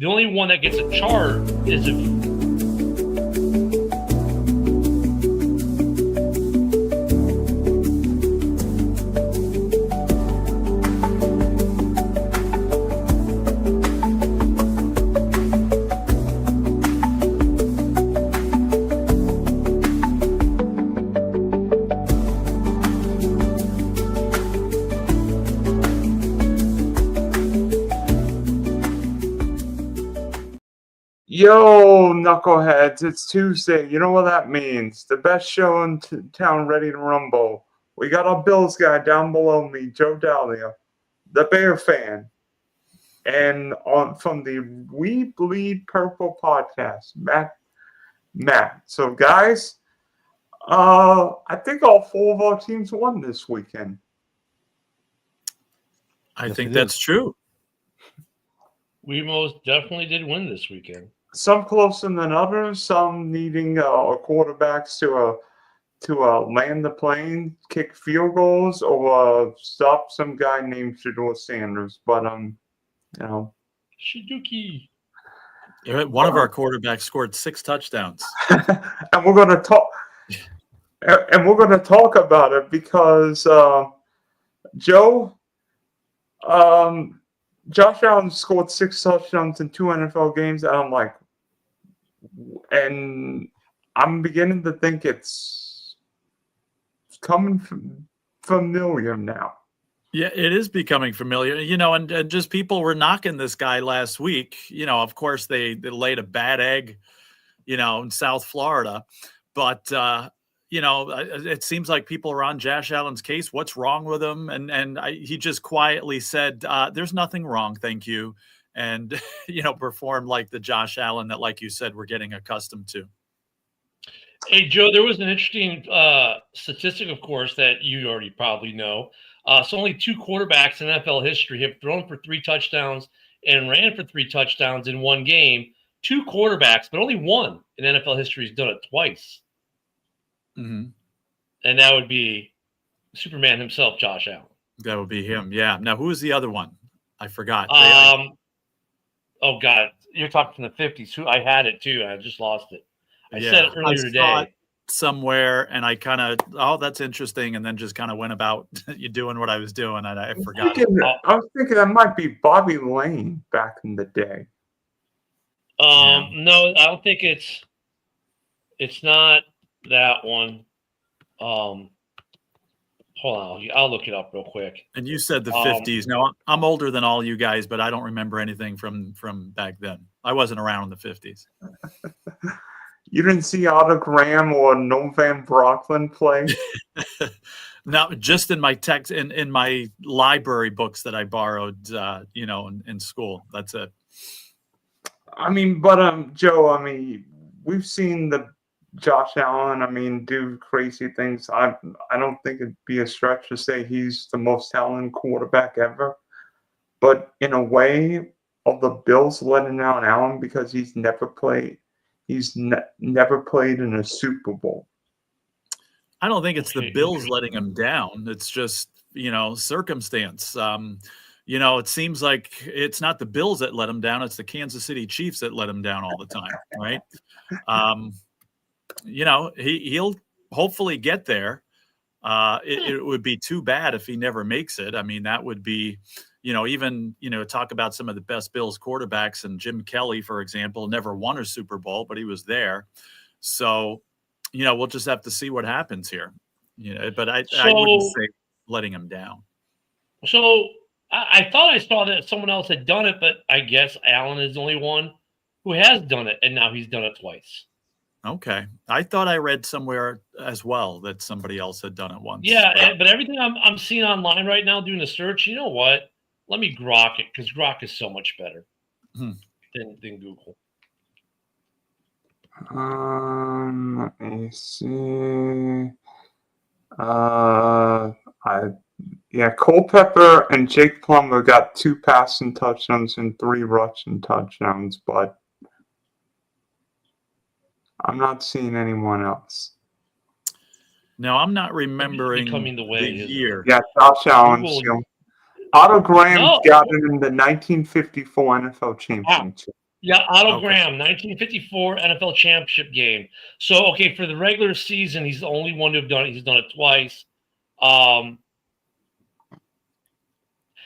The only one that gets a chart is if Yo, knuckleheads, it's Tuesday. You know what that means. The best show in town ready to rumble. We got our Bills guy down below me, Joe Dahlia, the Bear fan. And from the We Bleed Purple podcast, Matt. So, guys, I think all four of our teams won this weekend. I think that's true. We most definitely did win this weekend. Some closer than others, some needing quarterbacks to land the plane, kick field goals, or stop some guy named Shedeur Sanders. But Shiduki. One of our quarterbacks scored 6 touchdowns, and we're gonna talk. And we're gonna talk about it because Joe. Josh Allen scored 6 touchdowns in 2 NFL games, and I'm beginning to think it's coming familiar now. Yeah, it is becoming familiar, and just people were knocking this guy last week. Of course they laid a bad egg, in South Florida, but it seems like people are on Josh Allen's case. What's wrong with him? And he just quietly said, there's nothing wrong. Thank you. And, performed like the Josh Allen that, like you said, we're getting accustomed to. Hey, Joe, there was an interesting statistic, of course, that you already probably know. So only 2 quarterbacks in NFL history have thrown for 3 touchdowns and ran for 3 touchdowns in one game. 2 quarterbacks, but only one in NFL history has done it twice. Mm-hmm. And that would be Superman himself, Josh Allen. That would be him, yeah. Now, who was the other one? I forgot. Oh, God. You're talking from the 50s. I had it, too. I just lost it. I said it earlier today. Somewhere, and I kind of, that's interesting, and then just kind of went about you doing what I was doing, and I forgot. I was thinking that might be Bobby Lane back in the day. No, I don't think it's not that one. Hold on, I'll look it up real quick. And you said the 50s. Now, I'm older than all you guys, but I don't remember anything from back then. I wasn't around in the 50s. You didn't see Otto Graham or Novan Brocklin play? No, just in my text in my library books that I borrowed, in school. That's it. Joe, we've seen the Josh Allen, do crazy things. I don't think it'd be a stretch to say he's the most talented quarterback ever. But in a way, of the Bills letting down Allen because he's never played in a Super Bowl. I don't think it's the Bills letting him down. It's just, circumstance. It seems like it's not the Bills that let him down. It's the Kansas City Chiefs that let him down all the time, right? He'll hopefully get there. It would be too bad if he never makes it. That would be, even, talk about some of the best Bills quarterbacks, and Jim Kelly, for example, never won a Super Bowl, but he was there. So, we'll just have to see what happens here. But I wouldn't say letting him down. So I thought I saw that someone else had done it, but I guess Allen is the only one who has done it, and now he's done it twice. Okay. I thought I read somewhere as well that somebody else had done it once. Yeah, but everything I'm seeing online right now doing the search, you know what? Let me grok it, because Grok is so much better than Google. Let me see. Culpepper and Jake Plummer got 2 passing touchdowns and 3 rushing touchdowns, but I'm not seeing anyone else. Now, I'm not remembering the year. Yeah, Josh Allen. Otto Graham got it in the 1954 NFL Championship. Yeah, Otto Okay. Graham, 1954 NFL Championship game. So, okay, for the regular season, he's the only one to have done it. He's done it twice.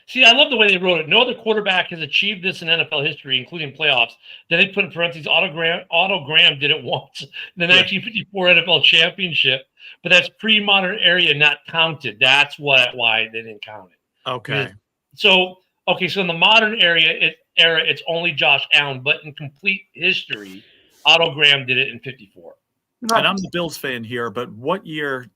See, I love the way they wrote it. No other quarterback has achieved this in NFL history, including playoffs. Then they put in parentheses, Otto Graham did it once, the 1954 NFL Championship, but that's pre-modern area not counted. That's why they didn't count it. Okay. So in the modern era, it's only Josh Allen, but in complete history, Otto Graham did it in 54. No. And I'm the Bills fan here, but what year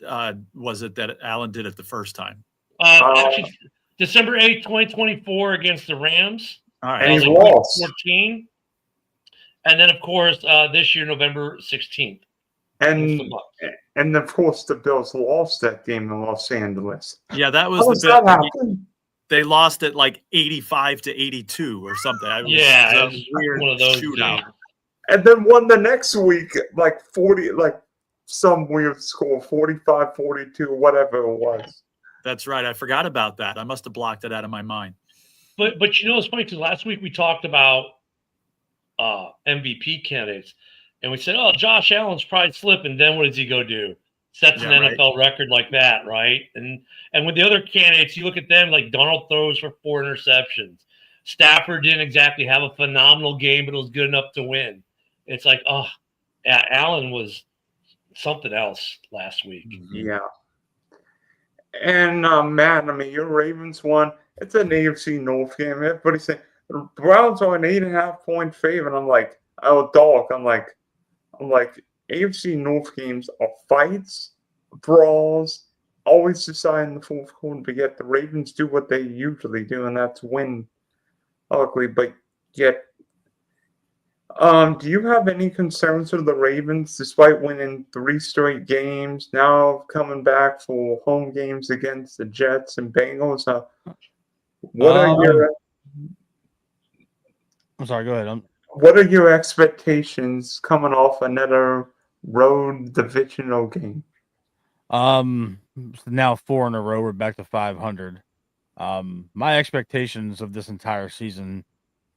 was it that Allen did it the first time? Actually, December 8th, 2024 against the Rams. All right. And he like lost. 14. And then, of course, this year, November 16th. And of course, the Bills lost that game in Los Angeles. Yeah, that was How does that happen? They lost it like 85-82 or something. It was weird one of those shootout. games. And then won the next week, like 40, like some weird score, 45-42, whatever it was. That's right. I forgot about that. I must have blocked it out of my mind. But it's funny because last week we talked about MVP candidates, and we said, "Oh, Josh Allen's probably slipping." Then what does he go do? Sets an NFL record like that, right? And with the other candidates, you look at them like Donald throws for 4 interceptions. Stafford didn't exactly have a phenomenal game, but it was good enough to win. It's like, Allen was something else last week. Yeah. And man, I mean, your Ravens won. It's an AFC North game. Everybody's saying the Browns are an 8.5-point favorite. I'm like, oh, dog. I'm like, AFC North games are fights, brawls, always decide in the fourth quarter. But yet the Ravens do what they usually do, and that's win ugly. But yet, do you have any concerns with the Ravens, despite winning 3 straight games, now coming back for home games against the Jets and Bengals? What are your? I'm sorry. Go ahead. What are your expectations coming off another road divisional game? Now 4 in a row. We're back to 500. My expectations of this entire season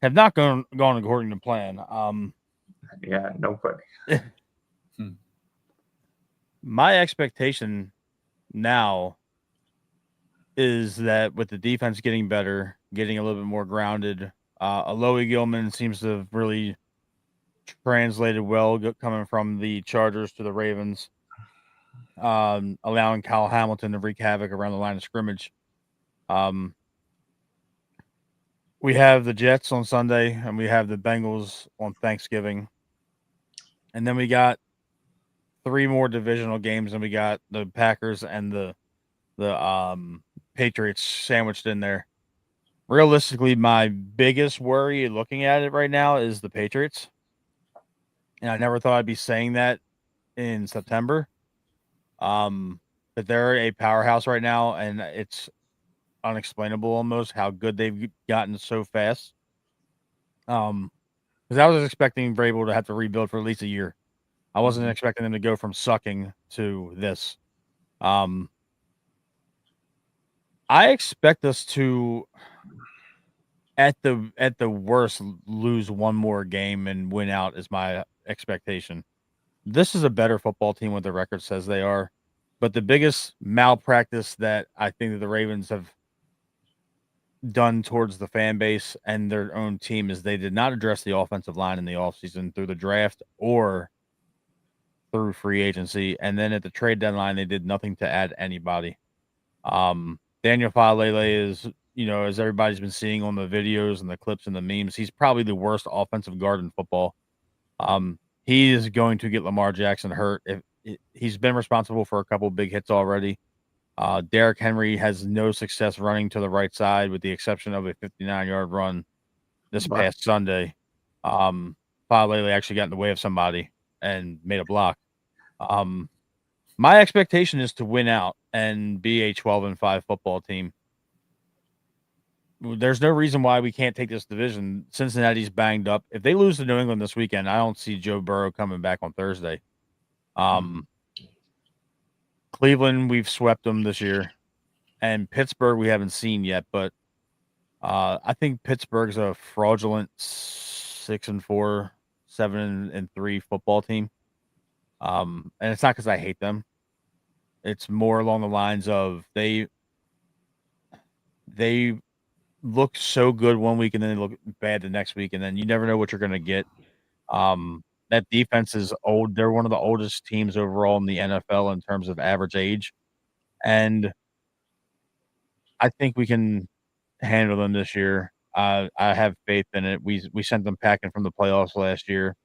have not gone according to plan. Yeah, nobody. My expectation now is that with the defense getting better, getting a little bit more grounded, Alohi Gilman seems to have really translated well coming from the Chargers to the Ravens, allowing Kyle Hamilton to wreak havoc around the line of scrimmage. We have the Jets on Sunday, and we have the Bengals on Thanksgiving. And then we got 3 more divisional games, and we got the Packers and the Patriots sandwiched in there. Realistically, my biggest worry looking at it right now is the Patriots. And I never thought I'd be saying that in September. But they're a powerhouse right now, and it's unexplainable almost how good they've gotten so fast. Because I was expecting Vrabel to have to rebuild for at least a year. I wasn't expecting them to go from sucking to this. I expect us to, at the worst, lose 1 more game and win out is my expectation. This is a better football team what the record says they are. But the biggest malpractice that I think that the Ravens have done towards the fan base and their own team is they did not address the offensive line in the offseason through the draft or through free agency. And then at the trade deadline, they did nothing to add anybody. Daniel Falele is, as everybody's been seeing on the videos and the clips and the memes, he's probably the worst offensive guard in football. He is going to get Lamar Jackson hurt. He's been responsible for a couple of big hits already. Derrick Henry has no success running to the right side with the exception of a 59-yard run this past Sunday. Falele actually got in the way of somebody and made a block. My expectation is to win out and be a 12-5 football team. There's no reason why we can't take this division. Cincinnati's banged up. If they lose to New England this weekend, I don't see Joe Burrow coming back on Thursday. Cleveland, we've swept them this year. And Pittsburgh, we haven't seen yet. But I think Pittsburgh's a fraudulent 6-4, 7-3 football team. And it's not because I hate them. It's more along the lines of they look so good one week and then they look bad the next week, and then you never know what you're going to get. That defense is old. They're one of the oldest teams overall in the NFL in terms of average age, and I think we can handle them this year. I have faith in it. We sent them packing from the playoffs last year.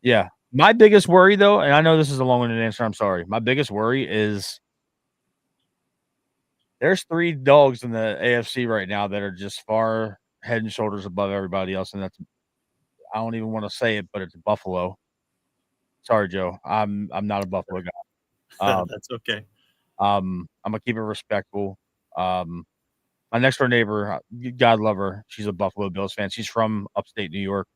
Yeah. My biggest worry, though, and I know this is a long-winded answer, I'm sorry. My biggest worry is there's 3 dogs in the AFC right now that are just far head and shoulders above everybody else, and that's I don't even wanna say it, but it's Buffalo. Sorry, Joe. I'm not a Buffalo guy. That's okay. I'm gonna keep it respectful. My next door neighbor, God love her, she's a Buffalo Bills fan. She's from upstate New York,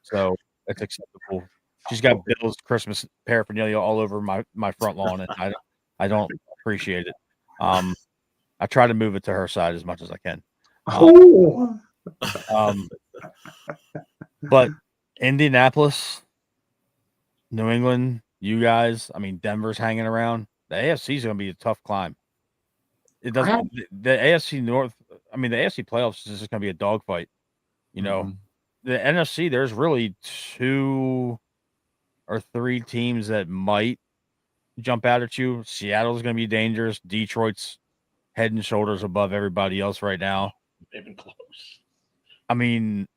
so it's acceptable. She's got Bills Christmas paraphernalia all over my front lawn, and I don't appreciate it. I try to move it to her side as much as I can. Oh, But Indianapolis, New England, you guys, I mean, Denver's hanging around. The AFC is going to be a tough climb. It doesn't. The AFC North. I mean, the AFC playoffs is just going to be a dogfight. You know, the NFC. There's really 2 or 3 teams that might jump out at you. Seattle's going to be dangerous. Detroit's head and shoulders above everybody else right now. They've been close. I mean,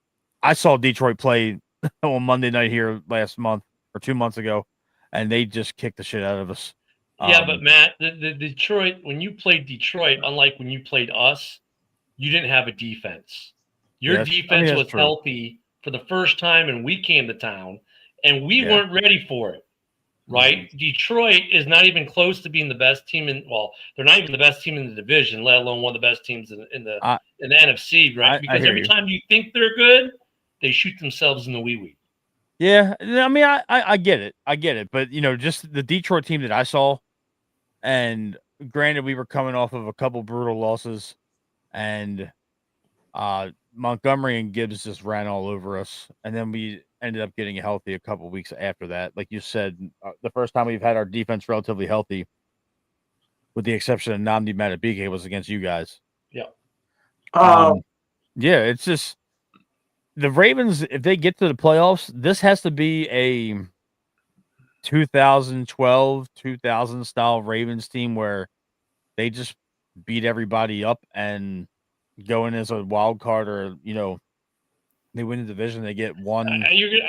I saw Detroit play on Monday night here last month or 2 months ago, and they just kicked the shit out of us. Yeah, but Matt, the Detroit, when you played Detroit, unlike when you played us, you didn't have a defense. Your defense was healthy for the first time, and we came to town, and we weren't ready for it. Right? Detroit is not even close to being the best team they're not even the best team in the division, let alone one of the best teams in the NFC, right? Because every time you think they're good, they shoot themselves in the wee-wee. Yeah, I mean, I get it. I get it. But, just the Detroit team that I saw, and granted, we were coming off of a couple brutal losses, and Montgomery and Gibbs just ran all over us, and then we ended up getting healthy a couple weeks after that. Like you said, the first time we've had our defense relatively healthy, with the exception of Nnamdi Madubuike, was against you guys. Yeah. Yeah, it's just the Ravens, if they get to the playoffs, this has to be a 2012, 2000 style Ravens team where they just beat everybody up and go in as a wild card, or they win the division, they get one. I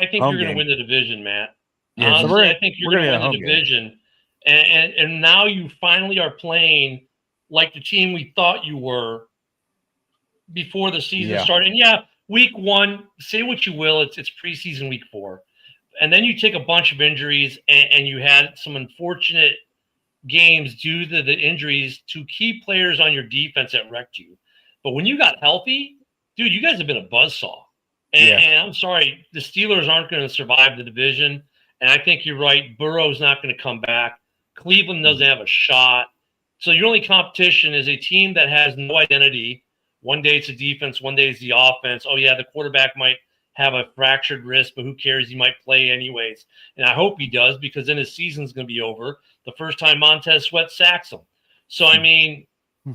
think you're going to win the division, Matt. Yeah, honestly, I think you're going to win the division, and now you finally are playing like the team we thought you were before the season started. And yeah, week 1, say what you will, it's preseason week 4, and then you take a bunch of injuries, and you had some unfortunate games due to the injuries to key players on your defense that wrecked you. But when you got healthy, dude, you guys have been a buzzsaw. And I'm sorry, the Steelers aren't going to survive the division. And I think you're right. Burrow's not going to come back. Cleveland doesn't have a shot. So your only competition is a team that has no identity. One day it's the defense, one day it's the offense. Oh, yeah, the quarterback might have a fractured wrist, but who cares? He might play anyways. And I hope he does, because then his season's going to be over the first time Montez Sweat sacks him. So, I mean,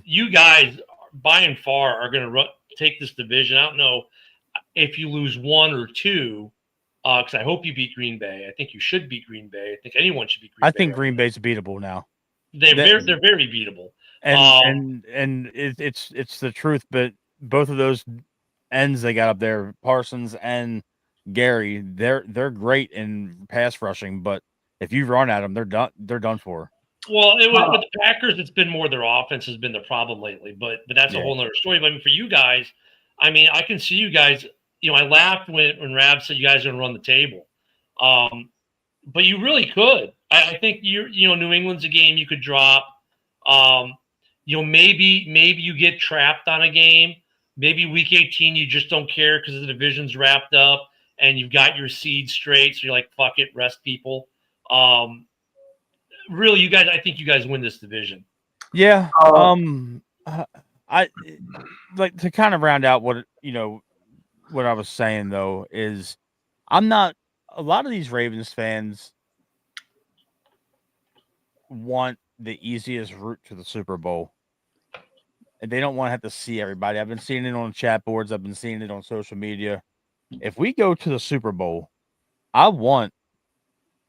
you guys by and far are going to take this division. I don't know if you lose 1 or 2, because I hope you beat Green Bay. I think you should beat Green Bay. I think anyone should beat Green Bay. I think Green Bay's beatable now. They're very beatable. And it's the truth, but both of those ends they got up there, Parsons and Gary, they're great in pass rushing, but if you run at them, they're done for. Well, with the Packers, it's been more their offense has been the problem lately, but that's a whole nother story. But I mean, for you guys, I mean, I can see you guys. I laughed when Rab said you guys are going to run the table, but you really could. I think New England's a game you could drop. Maybe you get trapped on a game. Maybe week 18 you just don't care because the division's wrapped up and you've got your seed straight, so you're like, fuck it, rest people. Really, you guys, I think you guys win this division. Yeah. I like to kind of round out what what I was saying though is I'm not. A lot of these Ravens fans want the easiest route to the Super Bowl. And they don't want to have to see everybody. I've been seeing it on chat boards. I've been seeing it on social media. If we go to the Super Bowl, I want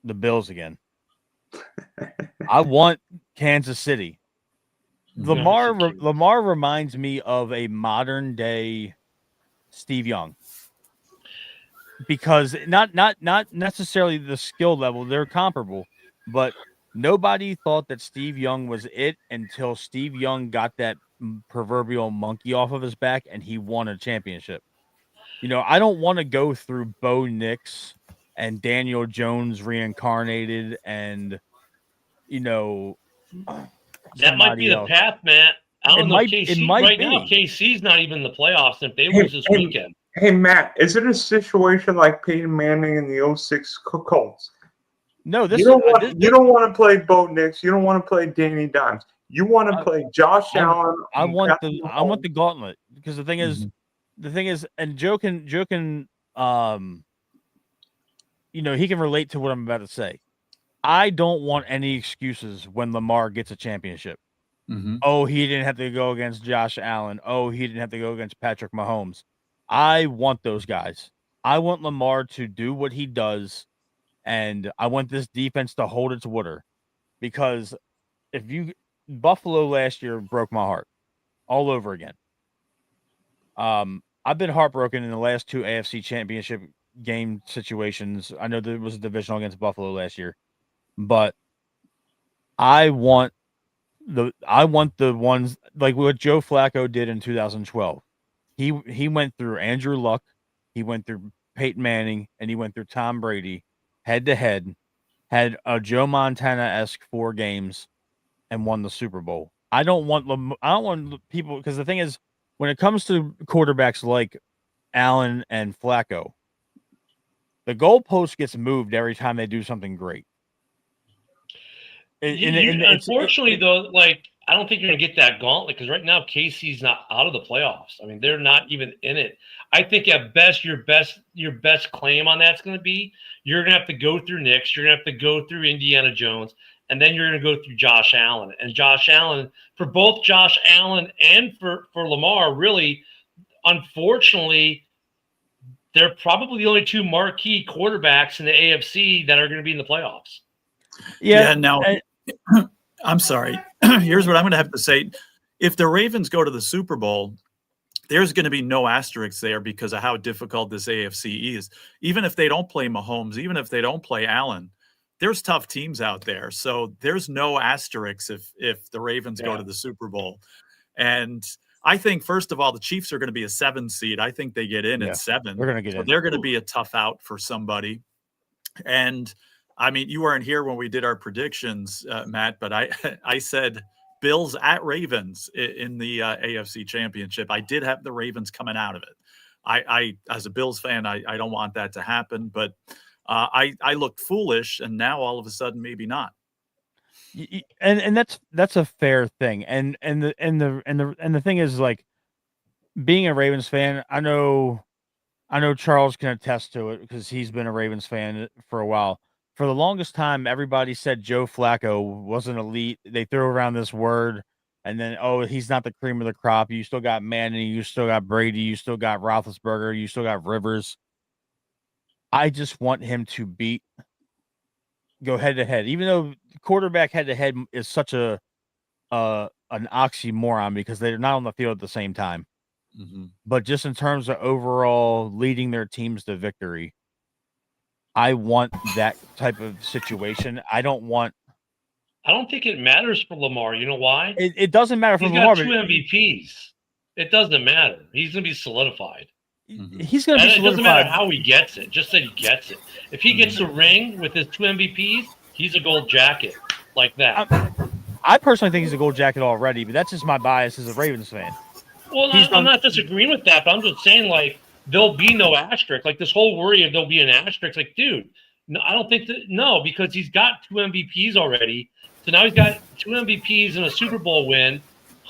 the Bills again. I want Kansas City. Lamar reminds me of a modern day Steve Young. Because not necessarily the skill level, they're comparable, but nobody thought that Steve Young was it until Steve Young got that proverbial monkey off of his back and he won a championship. You know, I don't want to go through Bo Nix and Daniel Jones reincarnated and, you know, that might be the path, Matt. I don't know. KC right now, KC's not even in the playoffs. If they lose this weekend. Hey, Matt, is it a situation like Peyton Manning in the 06 Colts? No, you don't want to play Bo Nix. You don't want to play Danny Dimes. You want to play Josh Allen. I want the gauntlet because the thing is, and Joe can, you know, he can relate to what I'm about to say. I don't want any excuses when Lamar gets a championship. Mm-hmm. Oh, he didn't have to go against Josh Allen. Oh, he didn't have to go against Patrick Mahomes. I want those guys. I want Lamar to do what he does, and I want this defense to hold its water. Because Buffalo last year broke my heart all over again. I've been heartbroken in the last two AFC Championship game situations. I know there was a divisional against Buffalo last year, but I want the ones like what Joe Flacco did in 2012. He went through Andrew Luck, he went through Peyton Manning, and he went through Tom Brady head to head, had a Joe Montana-esque 4 games, and won the Super Bowl. I don't want people, because the thing is, when it comes to quarterbacks like Allen and Flacco, the goalpost gets moved every time they do something great. Unfortunately, though, like I don't think you're going to get that gauntlet because right now KC's not out of the playoffs. I mean, they're not even in it. I think at best, your best claim on that's going to be you're going to have to go through Knicks, you're going to have to go through Indiana Jones, and then you're going to go through Josh Allen. And Josh Allen, for both Josh Allen and for Lamar, really, unfortunately, they're probably the only 2 marquee quarterbacks in the AFC that are going to be in the playoffs. Yeah. Now, I'm sorry. Here's what I'm going to have to say. If the Ravens go to the Super Bowl, there's going to be no asterisks there because of how difficult this AFC is. Even if they don't play Mahomes, even if they don't play Allen, there's tough teams out there. So there's no asterisks if the Ravens go to the Super Bowl. And I think, first of all, the Chiefs are going to be a 7 seed. I think they get in at 7. They're going to get in. They're going to be a tough out for somebody. And I mean, you weren't here when we did our predictions, Matt, but I said Bills at Ravens in the AFC Championship. I did have the Ravens coming out of it. I as a Bills fan, I don't want that to happen, but I looked foolish, and now all of a sudden, maybe not. And that's a fair thing. And the thing is, like, being a Ravens fan, I know Charles can attest to it because he's been a Ravens fan for a while. For the longest time, everybody said Joe Flacco wasn't elite. They threw around this word, and then, oh, he's not the cream of the crop. You still got Manning, you still got Brady, you still got Roethlisberger, you still got Rivers. I just want him to go head to head, even though quarterback head to head is such an oxymoron because they're not on the field at the same time. Mm-hmm. But just in terms of overall leading their teams to victory, I want that type of situation. I don't think it matters for Lamar. You know why? It doesn't matter for Lamar. He's got 2 MVPs. It doesn't matter. He's going to be solidified. Mm-hmm. He's going to be solidified. It doesn't matter how he gets it. Just that he gets it. If he gets a ring with his 2 MVPs, he's a gold jacket like that. I personally think he's a gold jacket already, but that's just my bias as a Ravens fan. Well, I'm not disagreeing with that, but I'm just saying, like, there'll be no asterisk. Like, this whole worry of there'll be an asterisk. Like, dude, no, I don't think that. No, because he's got 2 MVPs already. So now he's got 2 MVPs and a Super Bowl win.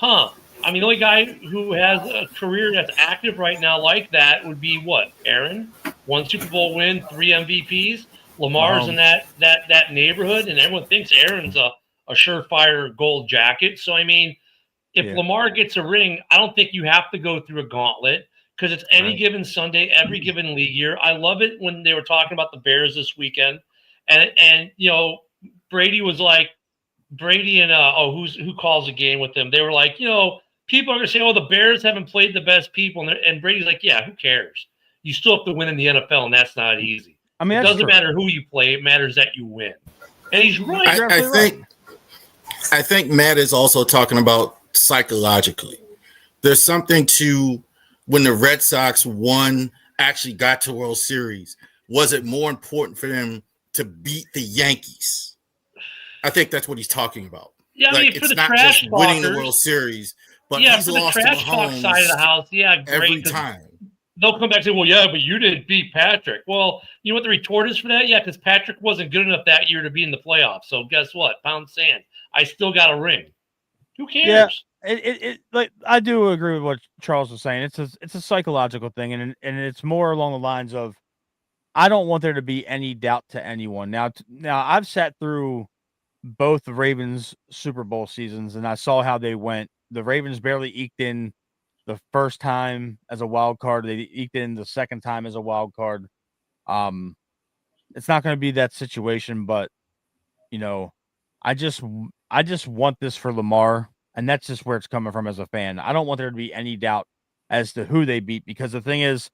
I I mean, the only guy who has a career that's active right now like that would be what? Aaron, 1 Super Bowl win, 3 MVPs. Lamar's in Mahomes. that neighborhood, and everyone thinks Aaron's a surefire gold jacket. So I mean, if Yeah. Lamar gets a ring, I don't think you have to go through a gauntlet because it's any Right. given Sunday, every given league year. I love it when they were talking about the Bears this weekend, and Brady was like Brady and who calls the game with them? They were like, people are gonna say, oh, the Bears haven't played the best people, and Brady's like, yeah, who cares? You still have to win in the NFL, and that's not easy. I mean, It that's doesn't true. matter who you play; it matters that you win. And he's right. You're I absolutely think I think Matt is also talking about psychologically. There's something to when the Red Sox actually got to World Series. Was it more important for them to beat the Yankees? I think that's what he's talking about. Yeah, I mean, for it's the not trash just winning the talkers, World Series, but yeah, he's for the lost to trash talk side of the Mahomes house, yeah, great. every 'cause time. They'll come back and say, well, yeah, but you didn't beat Patrick. Well, you know what the retort is for that? Yeah, because Patrick wasn't good enough that year to be in the playoffs. So guess what? Pound sand. I still got a ring. Who cares? Yeah. It like I do agree with what Charles was saying. It's a psychological thing, and it's more along the lines of I don't want there to be any doubt to anyone. Now I've sat through both the Ravens Super Bowl seasons, and I saw how they went. The Ravens barely eked in the first time as a wild card. They eked in the second time as a wild card. It's not going to be that situation, but I just want this for Lamar, and that's just where it's coming from as a fan. I don't want there to be any doubt as to who they beat, because the thing is,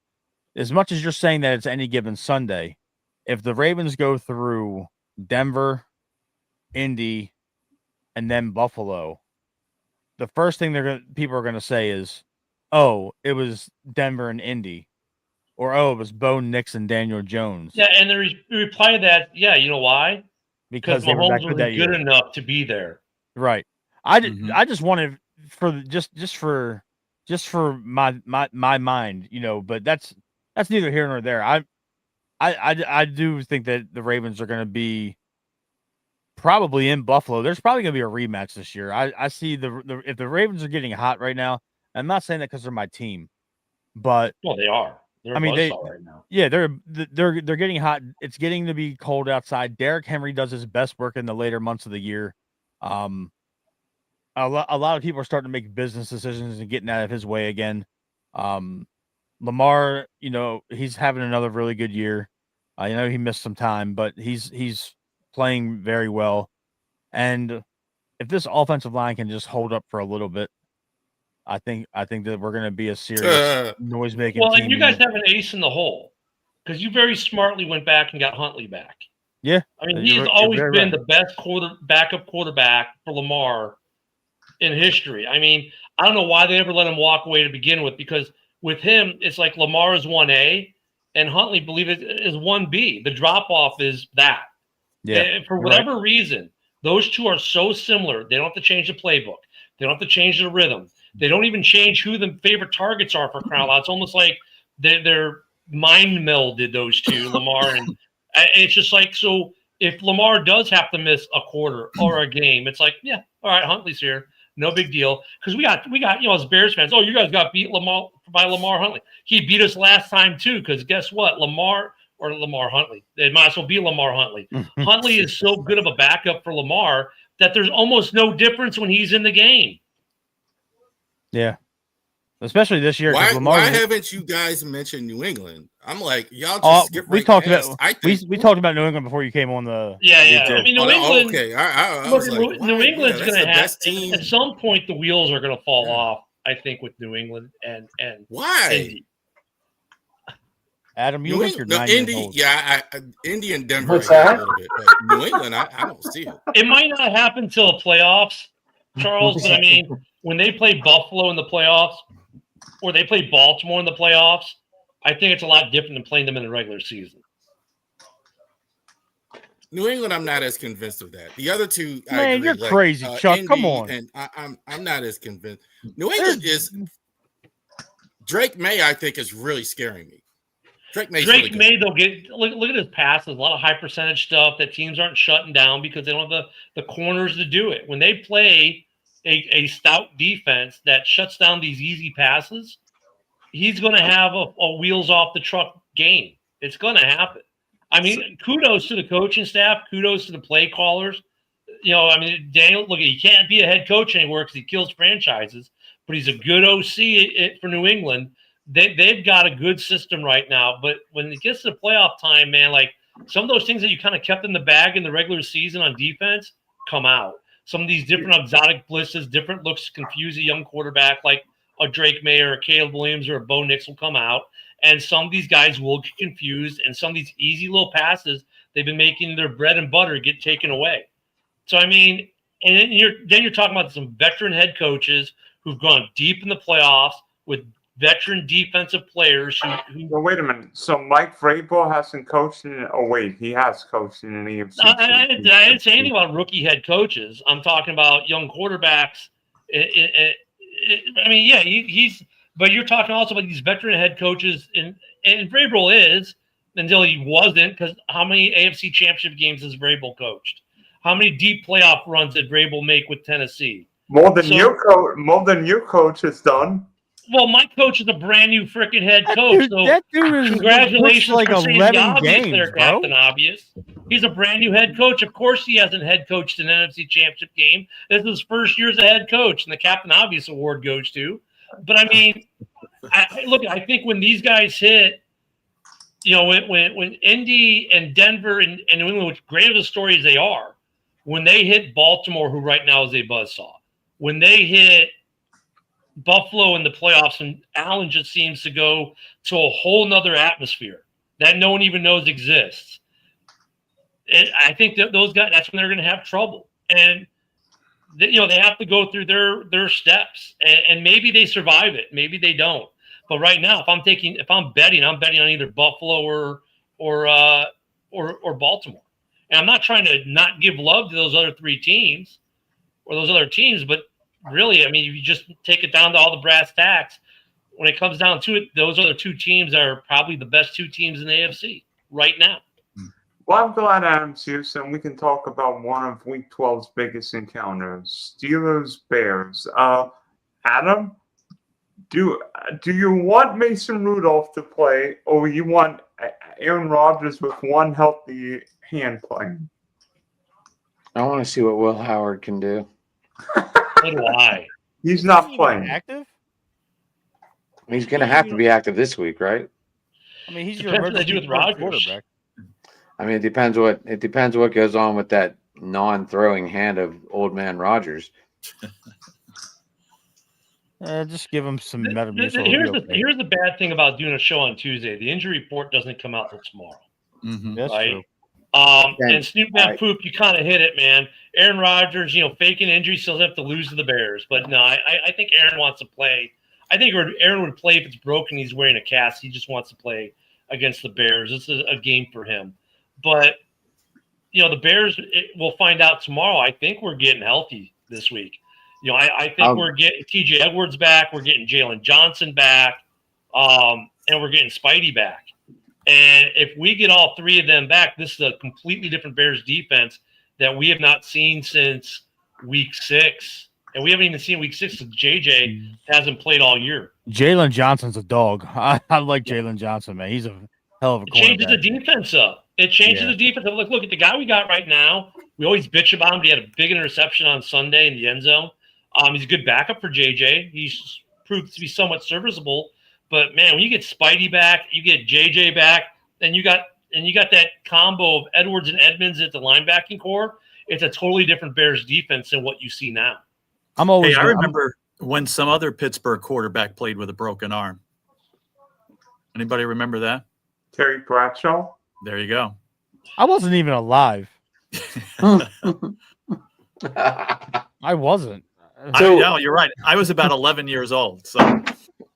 as much as you're saying that it's any given Sunday, if the Ravens go through Denver, Indy, and then Buffalo, the first thing people are gonna say is, "Oh, it was Denver and Indy," or "Oh, it was Bo Nix and Daniel Jones." Yeah, and the reply to that, yeah, you know why? Because they were Mahomes that good that wasn't good year. enough to be there. Right. Mhm. I just wanted for just for my mind, but that's neither here nor there. I do think that the Ravens are going to be probably in Buffalo. There's probably going to be a rematch this year. I see if the Ravens are getting hot right now, I'm not saying that because they're my team, but Well, they are. They're I mean, buzzsaw right now. yeah, they're getting hot. It's getting to be cold outside. Derrick Henry does his best work in the later months of the year. A lot of people are starting to make business decisions and getting out of his way again. Lamar, he's having another really good year. I know he missed some time, but he's playing very well. And if this offensive line can just hold up for a little bit, I think that we're going to be a serious noise-making Well, team. and you guys have an ace in the hole because you very smartly went back and got Huntley back. Yeah, I mean, he's always been the best backup quarterback for Lamar in history. I mean, I don't know why they ever let him walk away to begin with, because with him, it's like Lamar is 1A and Huntley, believe it, is 1B. The drop-off is that. Yeah. And for whatever reason, those two are so similar. They don't have to change the playbook. They don't have to change the rhythm. They don't even change who the favorite targets are for crying out loud. It's almost like they're mind melded, those two, Lamar. And it's just like, so if Lamar does have to miss a quarter or a game, it's like, yeah, all right, Huntley's here. No big deal. Because we got, as Bears fans, you guys got beat by Lamar Huntley. He beat us last time too, because guess what? Lamar Huntley. It might as well be Lamar Huntley. Huntley is so good of a backup for Lamar that there's almost no difference when he's in the game. Yeah. Especially this year. Why haven't you guys mentioned New England? I'm like, y'all just skip right we talked past. about we talked about New England before you came on the. Yeah. I mean, New England. Okay, I was like, New England's going to have team. at some point the wheels are going to fall off. I think with New England and why? Indy. Adam, you look your 9 years old. Yeah, Indy and Denver What's that? a little bit, but New England, I don't see it. It might not happen till the playoffs, Charles. But I mean, when they play Buffalo in the playoffs, or they play Baltimore in the playoffs, I think it's a lot different than playing them in the regular season. New England, I'm not as convinced of that. The other two, Man, I agree. you're crazy, Chuck. Indy, come on. And I'm not as convinced. New England is Drake May. I think is really scaring me. Drake May, they'll get look at his passes. A lot of high percentage stuff that teams aren't shutting down because they don't have the corners to do it. When they play a stout defense that shuts down these easy passes, he's going to have a wheels off the truck game. It's going to happen. I mean, kudos to the coaching staff. Kudos to the play callers. I mean, Daniel, look, he can't be a head coach anymore because he kills franchises, but he's a good OC for New England. They've got a good system right now. But when it gets to the playoff time, man, like some of those things that you kind of kept in the bag in the regular season on defense come out. Some of these different exotic blitzes, different looks to confuse a young quarterback like a Drake May or a Caleb Williams or a Bo Nix will come out. And some of these guys will get confused, and some of these easy little passes they've been making their bread and butter get taken away. So, I mean, and then you're talking about some veteran head coaches who've gone deep in the playoffs with veteran defensive players who Well, wait a minute. So Mike Vrabel hasn't coached in. Oh wait, he has coached in an AFC. I didn't say anything about rookie head coaches. I'm talking about young quarterbacks. I mean, yeah, he's. But you're talking also about these veteran head coaches, and Vrabel is until he wasn't. Because how many AFC Championship games has Vrabel coached? How many deep playoff runs did Vrabel make with Tennessee? More than your coach has done. Well, my coach is a brand new freaking head coach. That dude is congratulations like for saying 11 the obvious games, there, bro. Captain Obvious. He's a brand new head coach. Of course, he hasn't head coached an NFC Championship game. This is his first year as a head coach, and the Captain Obvious award goes to. But I mean, I think when these guys hit, when Indy and Denver and New England, which great of a story as they are, when they hit Baltimore, who right now is a buzzsaw, when they hit Buffalo in the playoffs, and Allen just seems to go to a whole nother atmosphere that no one even knows exists. And I think that those guys, that's when they're going to have trouble. And they have to go through their steps, and maybe they survive it, maybe they don't. But right now, if I'm betting on either Buffalo or Baltimore. And I'm not trying to not give love to those other three teams or those other teams, but really, I mean, if you just take it down to all the brass tacks, when it comes down to it, those other two teams are probably the best two teams in the AFC right now. Well, I'm glad Adam's here, so we can talk about one of Week 12's biggest encounters, Steelers-Bears. Adam, do you want Mason Rudolph to play, or you want Aaron Rodgers with one healthy hand playing? I want to see what Will Howard can do. So do I. He's not playing. Active? He's going to have to be active this week, right? I mean, he's Depends your what they do with emergency Rodgers. quarterback. I mean, it depends what goes on with that non-throwing hand of old man Rodgers. Just give him some Here's Metamucil. here's the bad thing about doing a show on Tuesday. The injury report doesn't come out till tomorrow. Mm-hmm. That's right? true. And Snoop Van Poop, you kind of hit it, man. Aaron Rodgers, faking injury, still have to lose to the Bears. But no, I think Aaron wants to play. I think Aaron would play if it's broken. He's wearing a cast. He just wants to play against the Bears. This is a game for him. But, the Bears, we'll find out tomorrow. I think we're getting healthy this week. I think we're getting TJ Edwards back. We're getting Jalen Johnson back. And we're getting Spidey back. And if we get all three of them back, this is a completely different Bears defense that we have not seen since Week 6. And we haven't even seen Week 6 because JJ hasn't played all year. Jalen Johnson's a dog. I like Jalen Johnson, man. He's a hell of a It changes quarterback. the defense up. It changes the defense up. Look at the guy we got right now. We always bitch about him, but he had a big interception on Sunday in the end zone. He's a good backup for JJ. He's proved to be somewhat serviceable. But man, when you get Spidey back, you get JJ back, and you got that combo of Edwards and Edmonds at the linebacking core. It's a totally different Bears defense than what you see now. I'm always. Hey, I remember when some other Pittsburgh quarterback played with a broken arm. Anybody remember that? Terry Bradshaw? There you go. I wasn't even alive. I wasn't. No, you're right. I was about 11 years old.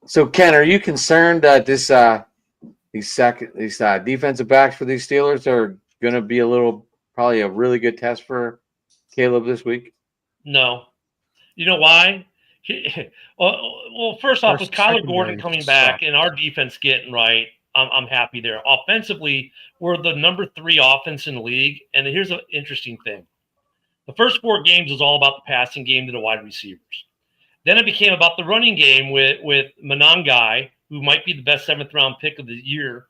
So Ken, are you concerned that these defensive backs for these Steelers are going to be probably a really good test for Caleb this week? No. You know why? Well, first off, with Kyler Gordon coming back and our defense getting right, I'm happy there. Offensively, we're the number 3 offense in the league. And here's an interesting thing. The first 4 games was all about the passing game to the wide receivers. Then it became about the running game with Monangai, who might be the best 7th-round pick of the year,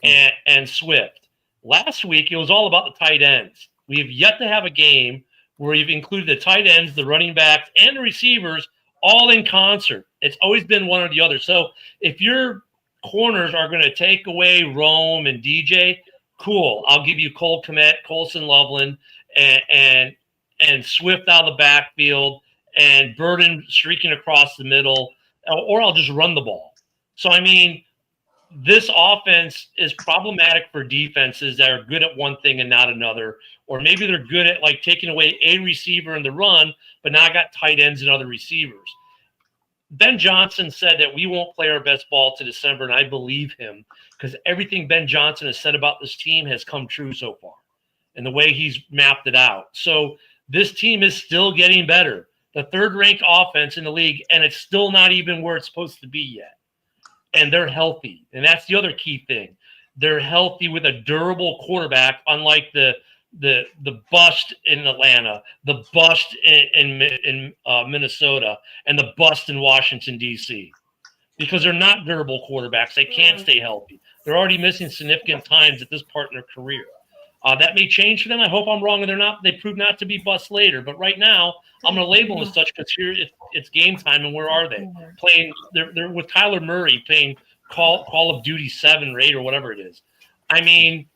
and Swift. Last week, it was all about the tight ends. We have yet to have a game where you've included the tight ends, the running backs, and the receivers all in concert. It's always been one or the other. So if your corners are going to take away Rome and DJ, cool. I'll give you Cole Kmet, Colson Loveland, and Swift out of the backfield, and Burden streaking across the middle, or I'll just run the ball. So, I mean, this offense is problematic for defenses that are good at one thing and not another, or maybe they're good at like taking away a receiver in the run, but now I got tight ends and other receivers. Ben Johnson said that we won't play our best ball to December, and I believe him because everything Ben Johnson has said about this team has come true so far and the way he's mapped it out. So this team is still getting better. The 3rd-ranked offense in the league, and it's still not even where it's supposed to be yet. And they're healthy, and that's the other key thing. They're healthy with a durable quarterback, unlike the bust in Atlanta, the bust in Minnesota, and the bust in Washington, D.C. Because they're not durable quarterbacks. They can't stay healthy. They're already missing significant times at this part in their career. That may change for them. I hope I'm wrong, and they prove not to be bust later. But right now, I'm going to label them as such because here it's game time, and where are they? Playing, they're with Kyler Murray playing Call of Duty 7 or 8 or whatever it is. I mean,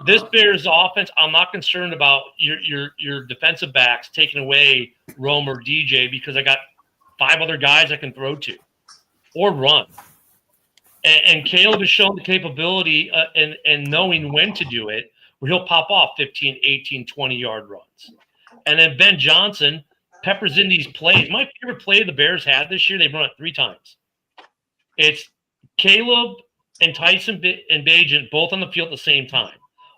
this Bears offense, I'm not concerned about your defensive backs taking away Rome or DJ because I got 5 other guys I can throw to or run. And Caleb has shown the capability and knowing when to do it, where he'll pop off 15, 18, 20-yard runs. And then Ben Johnson peppers in these plays. My favorite play the Bears had this year, they've run it 3 times. It's Caleb and Tyson and Bagent both on the field at the same time.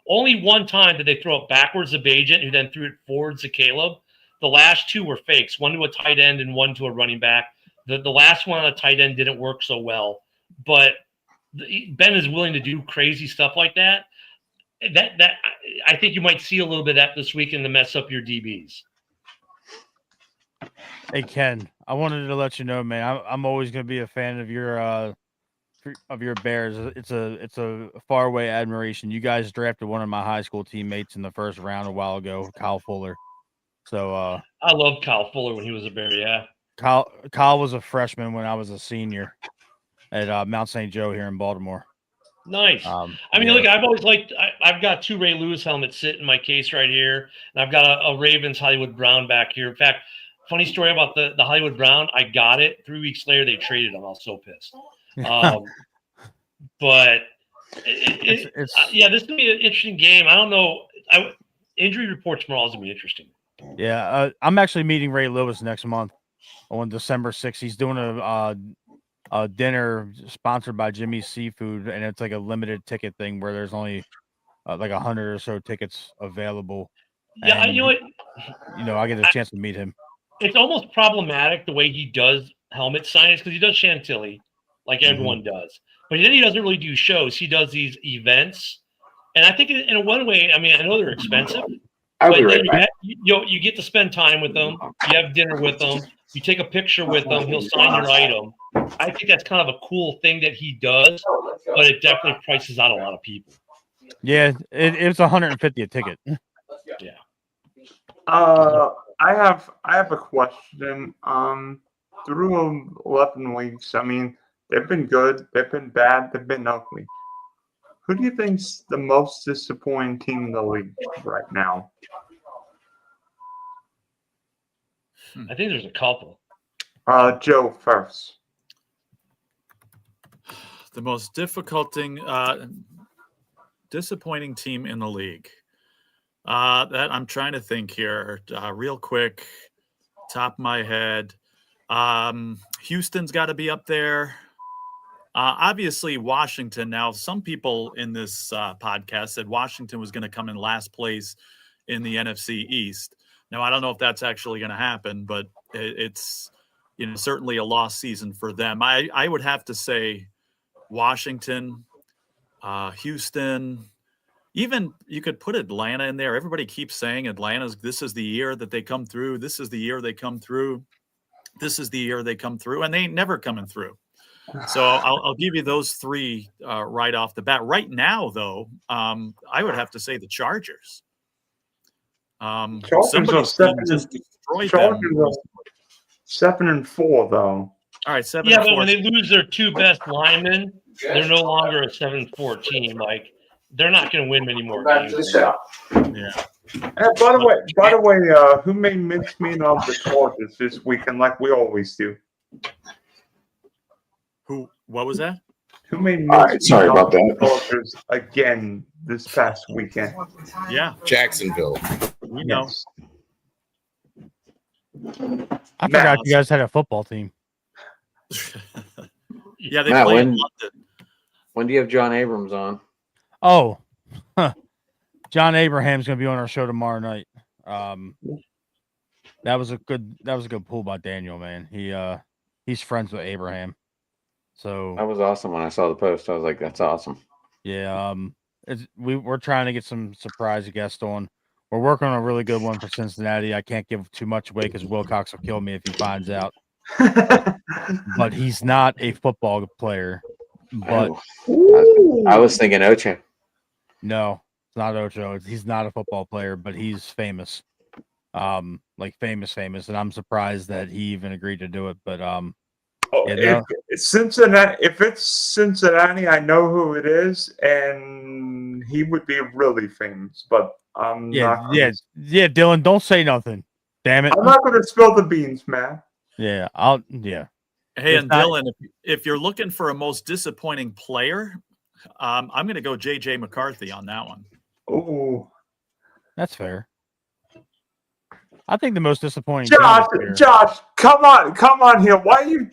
Only one time did they throw it backwards to Bagent, who then threw it forwards to Caleb. The last 2 were fakes, one to a tight end and one to a running back. The last one on a tight end didn't work so well. But Ben is willing to do crazy stuff like that. That I think you might see a little bit of that this weekend to mess up your DBs. Hey Ken, I wanted to let you know, man. I'm always going to be a fan of your Bears. It's a faraway admiration. You guys drafted one of my high school teammates in the 1st round a while ago, Kyle Fuller. So I loved Kyle Fuller when he was a Bear. Yeah, Kyle was a freshman when I was a senior at Mount St. Joe here in Baltimore. Nice. I mean, look, I've always liked. I've got 2 Ray Lewis helmets sitting in my case right here, and I've got a Ravens Hollywood Brown back here. In fact, funny story about the Hollywood Brown. I got it 3 weeks later. They traded him. I was so pissed. But yeah, this is gonna be an interesting game. I don't know. Injury report tomorrow is gonna be interesting. Yeah, I'm actually meeting Ray Lewis next month on December 6th. He's doing a dinner sponsored by Jimmy's Seafood, and it's like a limited ticket thing where there's only like 100 or so tickets available. Yeah, and, you know what? I get a chance to meet him. It's almost problematic the way he does helmet signings because he does Chantilly like everyone does, but then he doesn't really do shows. He does these events, and I think in a one way, I mean, I know they're expensive. I'll be right back. You get to spend time with them. You have dinner with them. You take a picture with them. He'll sign your item. I think that's kind of a cool thing that he does, but it definitely prices out a lot of people. Yeah, it's $150 a ticket. Yeah. I have a question. Through 11 weeks, I mean, they've been good, they've been bad, they've been ugly. Who do you think's the most disappointing team in the league right now? I think there's a couple. Joe first. The most disappointing team in the league. That I'm trying to think here real quick, top of my head. Houston's got to be up there. Obviously, Washington. Now, some people in this podcast said Washington was going to come in last place in the NFC East. Now, I don't know if that's actually going to happen, but it's certainly a lost season for them. I would have to say Washington, Houston, Even you could put Atlanta in there. Everybody keeps saying this is the year that they come through. This is the year they come through. This is the year they come through, and they ain't never coming through. So I'll give you those three right off the bat. Right now, though, I would have to say the Chargers. Chargers Somebody's are team just destroyed Chargers them. are 7-4 though. All right, 7 Yeah, and but 4. when they lose their two best linemen, they're no longer a 7-4 team. Like they're not going to win many more Back to games. the shop. Yeah. And by the way, who made mincemeat of the Chargers this weekend, like we always do? Who? What was that? Who made All right, mincemeat sorry of about the that. Chargers again this past weekend? Yeah, Jacksonville. we know. Yes. I forgot Matt. you guys had a football team. Yeah, they Matt, play in when- London. When do you have John Abrams on? Oh, John Abraham's going to be on our show tomorrow night. That was a good pull by Daniel, man. He's friends with Abraham. So That was awesome when I saw the post. I was like, that's awesome. yeah, we're trying to get some surprise guests on. We're working on a really good one for Cincinnati. I can't give too much away because Wilcox will kill me if he finds out. But he's not a football player. But I was thinking Ocho. no, it's not Ocho. He's not a football player, but he's famous. Like famous, and I'm surprised that he even agreed to do it. But if it's Cincinnati, I know who it is, and he would be really famous. But I'm not. Dylan, don't say nothing. Damn it! I'm not going to spill the beans, man. Yeah. Hey, It's and not- Dylan, if you're looking for a most disappointing player, I'm going to go J.J. McCarthy on that one. Oh, That's fair. I think the most disappointing. Josh, come on here. Why you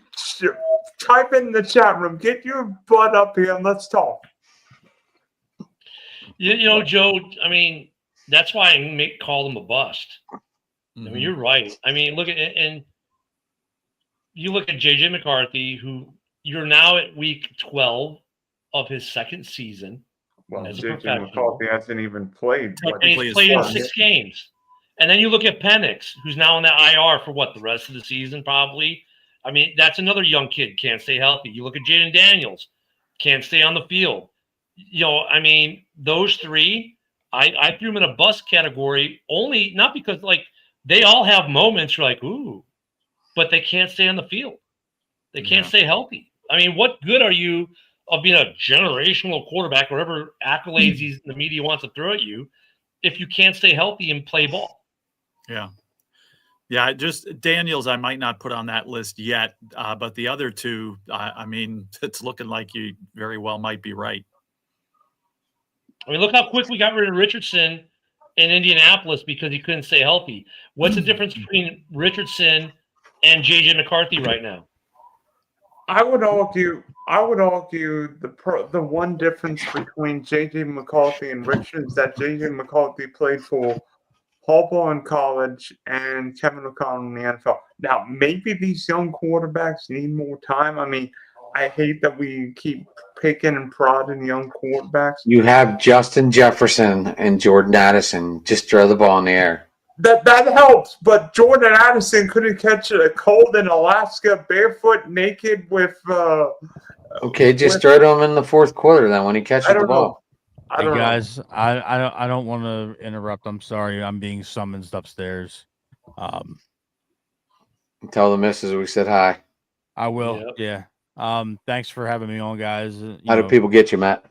type in the chat room? Get your butt up here and let's talk. You know, Joe. I mean, that's why I call them a bust. I mean, you're right. I mean, look at and you look at JJ McCarthy, who you're now at week 12 of his second season. Well, As a JJ professional. McCarthy hasn't even played. And Technically, he's it's played in fun. 6 games. And then you look at Penix, who's now on the IR for the rest of the season, probably. I mean, that's another young kid, can't stay healthy. You look at Jaden Daniels, can't stay on the field. You know, I mean, those three, I threw them in a bust category only, not because, they all have moments you're like, ooh, but they can't stay on the field. They can't stay healthy. I mean, what good are you of being a generational quarterback, whatever accolades the media wants to throw at you, if you can't stay healthy and play ball? Yeah. Yeah, just Daniels I might not put on that list yet, but the other two, I mean, it's looking like you very well might be right. I mean, look how quick we got rid of Richardson in Indianapolis because he couldn't stay healthy. What's the difference between Richardson and J.J. McCarthy right now? I would argue the one difference between J.J. McCarthy and Richard is that J.J. McCarthy played for Harbaugh in college and Kevin O'Connell in the NFL. Now, maybe these young quarterbacks need more time. I mean, I hate that we keep picking and prodding young quarterbacks. You have Justin Jefferson and Jordan Addison. Just throw the ball in the air. That helps, but Jordan Addison couldn't catch a cold in Alaska barefoot, naked with. Okay, just throw them in the fourth quarter then when he catches the ball. I don't know. Guys, I don't want to interrupt. I'm sorry. I'm being summoned upstairs. Tell the missus we said hi. I will. Yep. Yeah. Thanks for having me on, guys. How do people get you, Matt?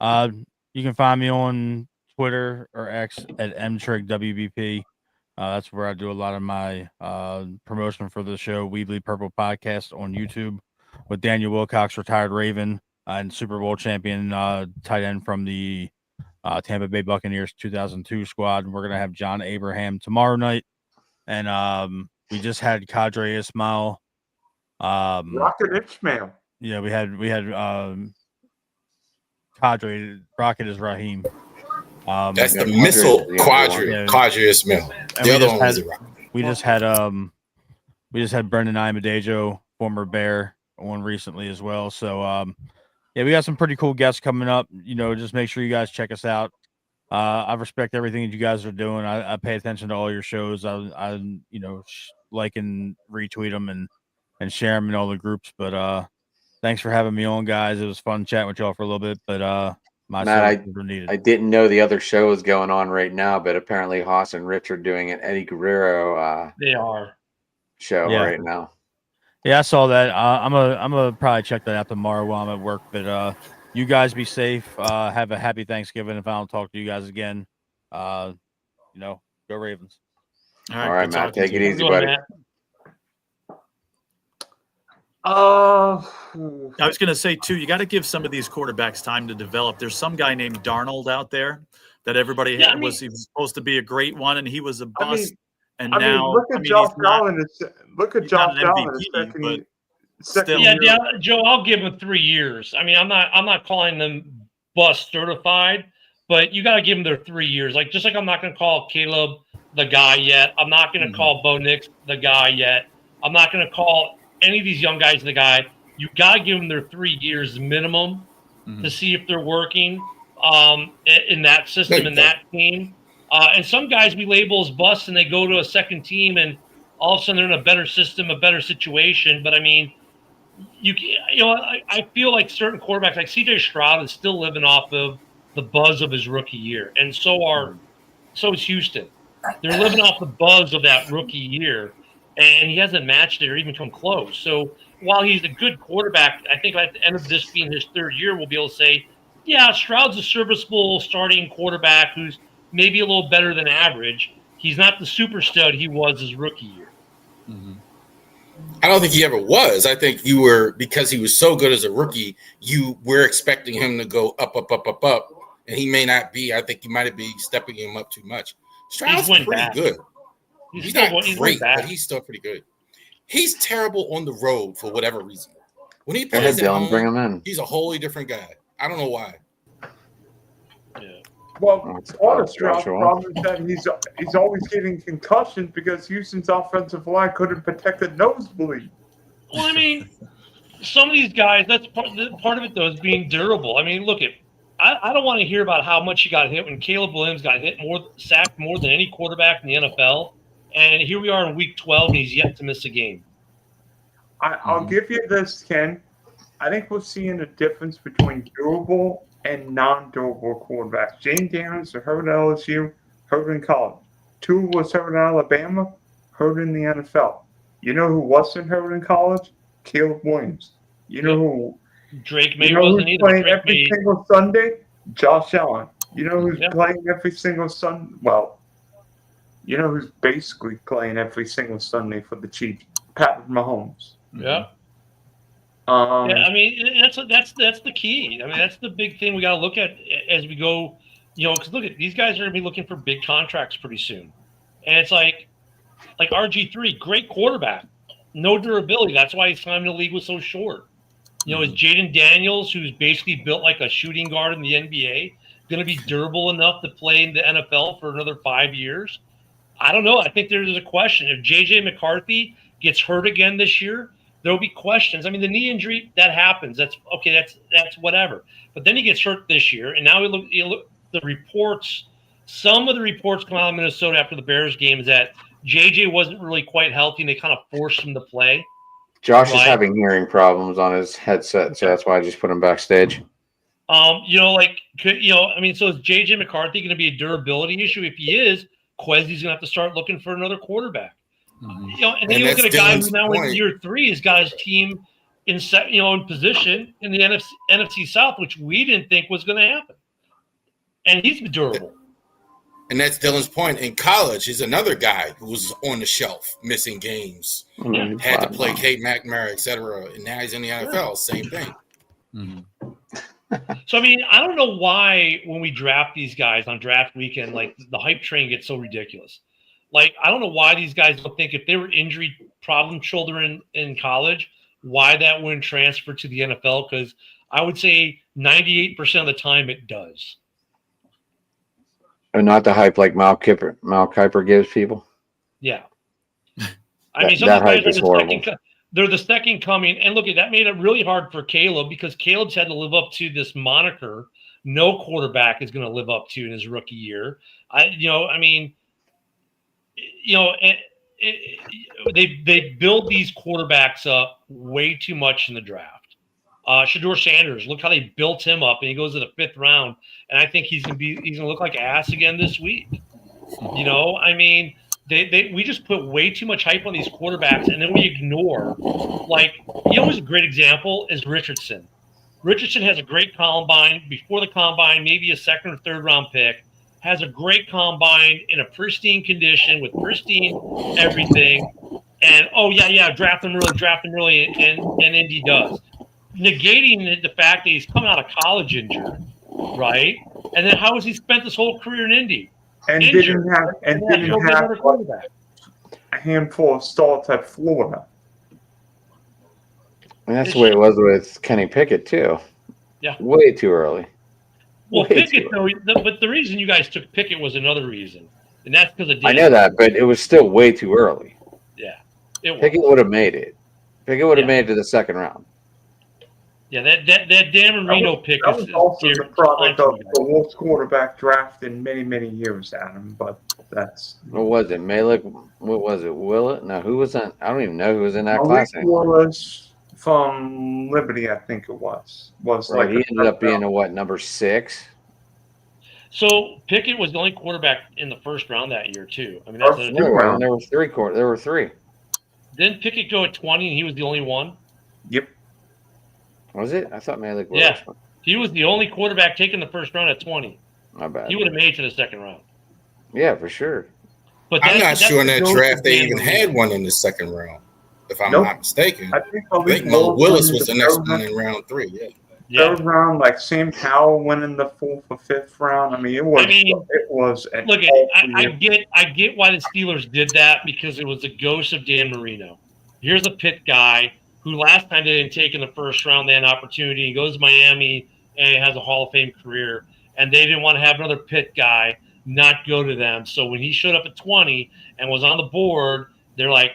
You can find me on Twitter or X at mtrigwbp. That's where I do a lot of my promotion for the show, Weebly Purple Podcast on YouTube with Daniel Wilcox, retired Raven and Super Bowl champion tight end from the Tampa Bay Buccaneers 2002 squad. We're going to have John Abraham tomorrow night. And we just had Kadre Ismail. Rocket Ishmael. Yeah, we had Kadre. Rocket is Raheem. That's the Yeah, missile Quadri is the other Quadri. one. Quadri Ismail. And The we other just one was had- Iraq. We just had Brendan Imadejo, former Bear, on recently as well. So yeah, we got some pretty cool guests coming up. You know, just make sure you guys check us out. I respect everything that you guys are doing. I pay attention to all your shows. I like and retweet them and share them in all the groups. But thanks for having me on, guys. It was fun chatting with y'all for a little bit. But my Matt, services were needed. I didn't know the other show is going on right now, but apparently Haas and Rich are doing an Eddie Guerrero They are. show Yeah. right now. Yeah, I saw that. I'm gonna probably check that out tomorrow while I'm at work. But you guys be safe. Have a happy Thanksgiving. If I don't talk to you guys again, go Ravens. All right, good Matt, talking take to it you. easy, Go on, buddy. Matt. I was going to say, too, you got to give some of these quarterbacks time to develop. There's some guy named Darnold out there that everybody Yeah, he was supposed to be a great one, and he was a I bust. mean, and I mean, now, look at he's Josh not, Allen. Look at he's not Josh an Allen. MVP, but Second still. Yeah, year. Joe, I'll give him 3 years. I mean, I'm not calling them bust certified, but you got to give them their 3 years. Like, just like I'm not going to call Caleb the guy yet. I'm not going to call Bo Nix the guy yet. I'm not going to call any of these young guys the guy. You got to give them their 3 years minimum to see if they're working in that system, in that team. And some guys we label as busts, and they go to a second team, and all of a sudden they're in a better system, a better situation. But I mean, I feel like certain quarterbacks, like CJ Stroud, is still living off of the buzz of his rookie year, and so is Houston. They're living off the buzz of that rookie year, and he hasn't matched it or even come close. So while he's a good quarterback, I think at the end of this being his 3rd year, we'll be able to say, yeah, Stroud's a serviceable starting quarterback who's maybe a little better than average. He's not the super stud he was his rookie year. I don't think he ever was. I think you were, because he was so good as a rookie, you were expecting him to go up, and he may not be. I think you might be stepping him up too much. Stroud's pretty good. He's not great, but he's still pretty good. He's terrible on the road for whatever reason. When he plays at home, bring him in. He's a wholly different guy. I don't know why. Well, part of Stroud's problem is that he's always getting concussions because Houston's offensive line couldn't protect the nosebleed. Well, I mean, some of these guys, that's part of it, though, is being durable. I mean, look, I don't want to hear about how much he got hit when Caleb Williams got sacked more than any quarterback in the NFL. And here we are in week 12, and he's yet to miss a game. I'll give you this, Ken. I think we're seeing a difference between durable and non-durable quarterbacks. James Daniels was hurt at LSU, hurt in college. Tua was hurt in Alabama, hurt in the NFL. You know who wasn't hurt in college? Caleb Williams. You know who? Drake May wasn't either. Playing every single Sunday? Josh Allen. You know who's playing every single Sunday? Well, you know who's basically playing every single Sunday for the Chiefs? Patrick Mahomes. Yeah. I mean, that's the key. I mean, that's the big thing we got to look at as we go. Because look at these guys are going to be looking for big contracts pretty soon, and it's like RG3, great quarterback, no durability. That's why his time in the league was so short. Is Jaden Daniels, who's basically built like a shooting guard in the NBA, going to be durable enough to play in the NFL for another 5 years? I don't know. I think there's a question. If JJ McCarthy gets hurt again this year, there will be questions. I mean, the knee injury, that happens. That's okay. That's whatever. But then he gets hurt this year, and now you look the reports. Some of the reports come out of Minnesota after the Bears game is that JJ wasn't really quite healthy, and they kind of forced him to play. Josh is having hearing problems on his headset, so that's why I just put him backstage. I mean, so is JJ McCarthy going to be a durability issue? If he is, Quezzy's going to have to start looking for another quarterback. And then you look at a guy who now in year 3 has got his team in position in the NFC South, which we didn't think was going to happen, and he's durable. And that's Dylan's point. In college, he's another guy who was on the shelf, missing games, had to play Kate McNamara, etc. And now he's in the NFL. Same thing. So, I mean, I don't know why when we draft these guys on draft weekend, like the hype train gets so ridiculous. Like, I don't know why these guys don't think if they were injury problem children in college, why that wouldn't transfer to the NFL, because I would say 98% of the time it does. And not the hype like Mal Kiper gives people. Yeah. I mean, some of these guys they're the second coming. And look, that made it really hard for Caleb because Caleb's had to live up to this moniker no quarterback is going to live up to in his rookie year. They build these quarterbacks up way too much in the draft. Shador Sanders, look how they built him up, and he goes to the 5th round, and I think he's gonna look like ass again this week. We just put way too much hype on these quarterbacks, and then we ignore. Who's a great example is Richardson. Richardson has a great combine. Before the combine, maybe a 2nd or 3rd round pick. Has a great combine in a pristine condition with pristine everything. And, draft him early, and Indy does. Negating the fact that he's coming out of college injured, right? And then how has he spent this whole career in Indy? And Injured. didn't have a handful of starts at Florida. And that's the way it was with Kenny Pickett, too. Yeah. Way too early. Well, Pickett, but the reason you guys took Pickett was another reason. And that's because of I know that, but it was still way too early. Yeah. Pickett would have made it. Pickett would have made it to the 2nd round. Yeah, that Dan Marino pick was also the product of the worst quarterback draft in many, many years, Adam. But that's what was it? Malik? What was it? Willett? No, who was that? I don't even know who was in that class anymore. Willis from Liberty, I think it was. Right, he ended up being number 6. So Pickett was the only quarterback in the 1st round that year too. I mean, there were 3. There were 3. Didn't Pickett go at 20 and he was the only one? Yep. Was it? I thought Malik was. Yeah. He was the only quarterback taken the 1st round at 20. Not bad. He would have made it to the 2nd round. Yeah, for sure. But I'm not sure in that draft they even had one in the 2nd round, if I'm not mistaken. I think Mo Willis was the next one in round 3. Yeah. 3rd round, like Sam Howell went in the 4th or 5th round. it was. I get why the Steelers did that because it was the ghost of Dan Marino. Here's a Pitt guy who last time they didn't take in the 1st round. They had an opportunity. He goes to Miami and has a Hall of Fame career, and they didn't want to have another Pitt guy not go to them. So when he showed up at 20 and was on the board, they're like,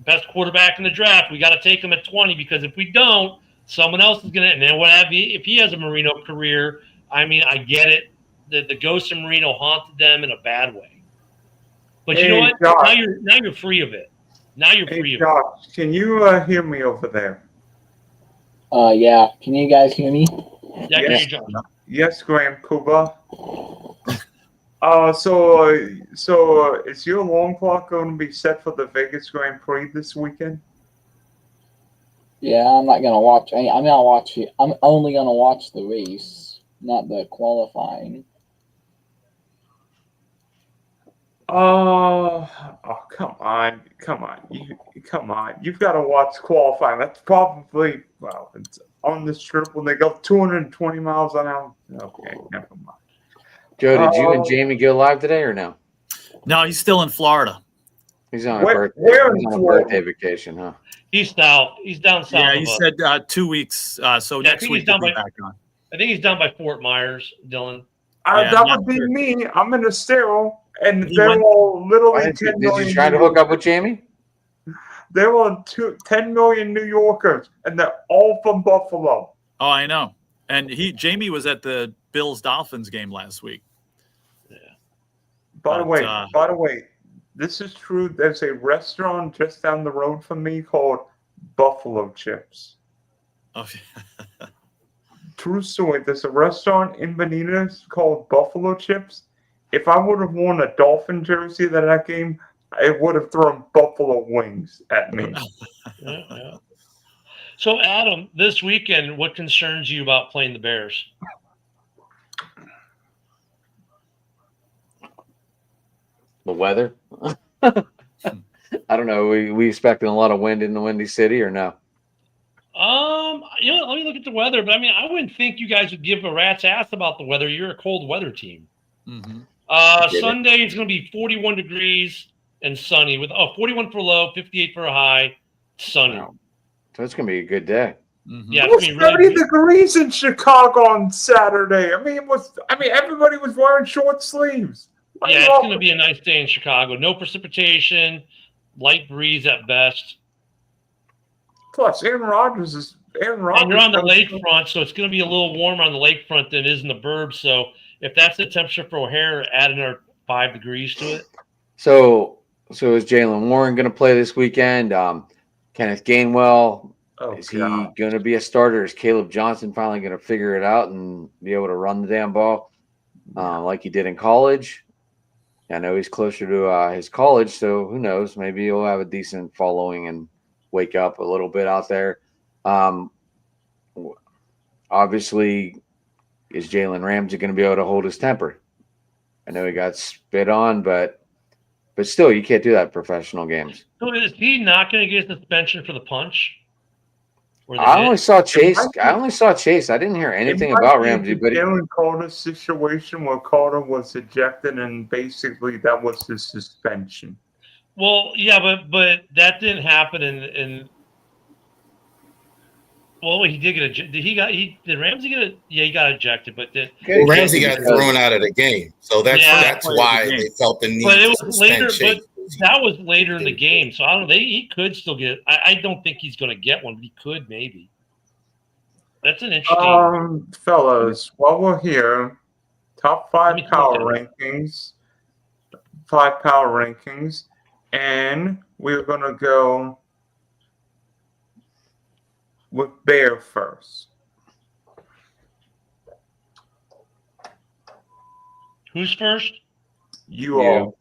best quarterback in the draft. We got to take him at 20 because if we don't, someone else is going to. And then what have you? If he has a Marino career, I get it. The ghost of Marino haunted them in a bad way. But you know what? Josh, now you're free of it. Now you're free of it. Can you hear me over there? Yeah. Can you guys hear me? Yeah, yes, John. Yes, Graham Kuba. So is your alarm clock going to be set for the Vegas Grand Prix this weekend? Yeah, I'm not gonna watch. I'm gonna watch it. I'm only gonna watch the race, not the qualifying. Oh, come on. You've got to watch qualifying. That's probably, it's on the strip when they go 220 miles an hour. Okay, never mind. Joe, did you and Jamie go live today or no? No, he's still in Florida. He's on a birthday vacation, huh? He's south. He's down south. Yeah, he said 2 weeks. So next week he'll be back on. I think he's down by Fort Myers, Dylan. That would be me. I'm in a sterile, and they're all literally 10 million. Did you try to hook up with Jamie? There were 10 million New Yorkers, and they're all from Buffalo. Oh, I know. And Jamie was at the Bills-Dolphins game last week. Yeah. By the way, this is true. There's a restaurant just down the road from me called Buffalo Chips. Oh, yeah. True story. There's a restaurant in Bonitas called Buffalo Chips. If I would have worn a Dolphin jersey at that game, it would have thrown buffalo wings at me. Yeah. So, Adam, this weekend, what concerns you about playing the Bears? The weather? I don't know. We expecting a lot of wind in the Windy City or no? Let me look at the weather. But I wouldn't think you guys would give a rat's ass about the weather. You're a cold weather team. Mm-hmm. Sunday it's going to be 41 degrees and sunny with 41 for a low, 58 for a high, sunny. Wow. So it's going to be a good day. Mm-hmm. Yeah, it was 30 degrees in Chicago on Saturday. Everybody was wearing short sleeves. It's going to be a nice day in Chicago. No precipitation, light breeze at best. Plus, Aaron Rodgers is Aaron Rodgers. And you're on the lakefront, so it's going to be a little warmer on the lakefront than it is in the burbs. So if that's the temperature for O'Hare, add another 5 degrees to it. So is Jalen Warren going to play this weekend? Kenneth Gainwell, is he going to be a starter? Is Caleb Johnson finally going to figure it out and be able to run the damn ball like he did in college? I know he's closer to his college, so who knows? Maybe he'll have a decent following and wake up a little bit out there. Obviously, is Jalen Ramsey going to be able to hold his temper? I know he got spit on, but still, you can't do that in professional games. So is he not going to get a suspension for the punch? I only saw Chase. I didn't hear anything about Ramsey. But Jalen Carter's situation where Carter was ejected, and basically that was his suspension. Well, yeah, but that didn't happen in well, he did get ejected. Did Ramsey get it? Yeah, he got ejected, but Ramsey got thrown out of the game, so that's why they felt the need. But it to was later. Chase. But that was later in the game, so I don't know. He could still get. I don't think he's going to get one, but he could maybe. That's an interesting. Fellas, while we're here, top 5 power rankings, and we're gonna go with Bear first. Who's first? You all.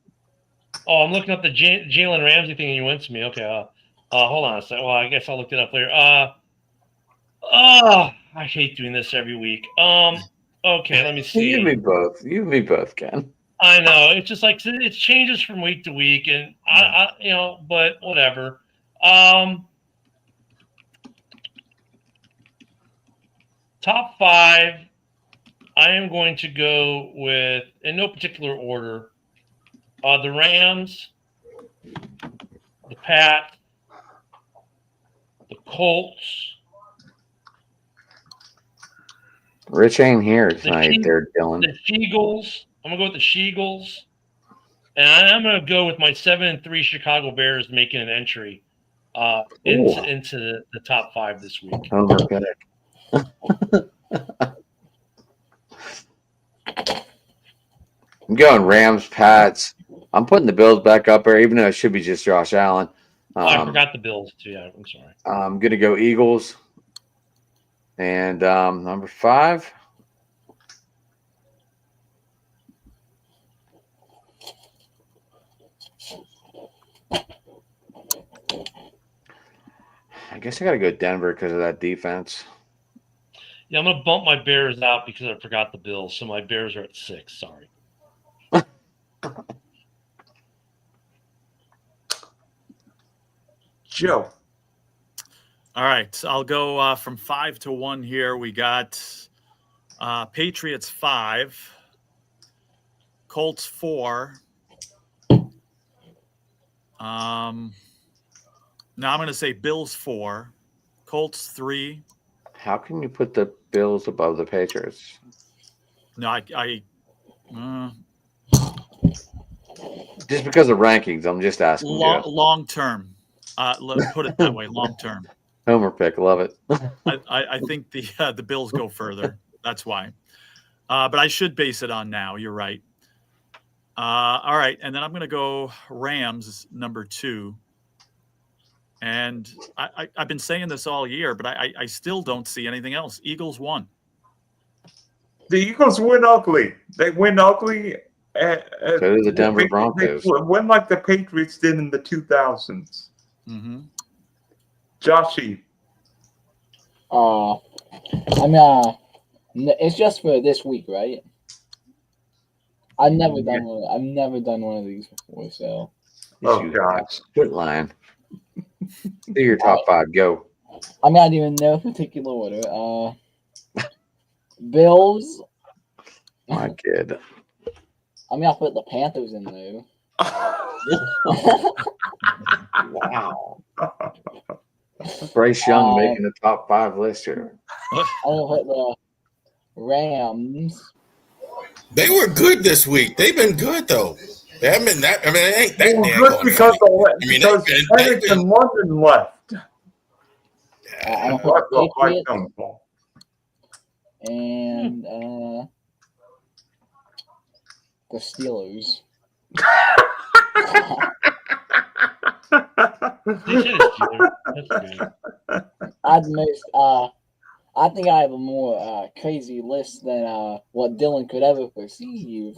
Oh, I'm looking up the Jalen Ramsey thing, and you went to me. Okay, hold on a second. Well, I guess I'll look it up later. I hate doing this every week. Okay, let me see. You and me both, Ken. I know. It's just like it changes from week to week, and I but whatever. Top 5. I am going to go with, in no particular order, the Rams, the Pats, the Colts. Rich ain't here tonight, Dylan. The Eagles. I'm gonna go with the Sheagles, and I'm gonna go with my 7-3 Chicago Bears making an entry into the top 5 this week. Homer pick. I'm going Rams, Pats. I'm putting the Bills back up there, even though it should be just Josh Allen. I forgot the Bills too. Yeah, I'm sorry. I'm gonna go Eagles, and number 5. I guess I got to go Denver because of that defense. Yeah, I'm going to bump my Bears out because I forgot the Bills. So my Bears are at 6. Sorry. Joe. All right. I'll go from 5 to 1 here. We got Patriots 5, Colts 4. Now I'm going to say Bills 4, Colts 3. How can you put the Bills above the Patriots? No, just because of rankings, I'm just asking. Long term. Let's put it that way. Long term. Homer pick, love it. I think the Bills go further. That's why. But I should base it on now. You're right. All right, and then I'm going to go Rams number 2. And I've been saying this all year, but I still don't see anything else. Eagles 1. The Eagles win ugly. They win ugly. So do the Denver Broncos. They win like the Patriots did in the 2000s. Mm-hmm. Joshy. It's just for this week, right? I've never done one of these before, so. Oh gosh. Quit lying. Do your top 5. Go. I don't even know particular order. Bills. My kid. I'll put the Panthers in there. Wow. Bryce Young making the top 5 list here. I'm gonna put the Rams. They were good this week. They've been good though. They haven't been that. I mean, it ain't that Well, damn just because Henrik and London left. I'm gonna What? put the Why Patriots don't, Paul? and the Steelers. You said it's Steelers. That's good. I think I have a more crazy list than what Dylan could ever perceive.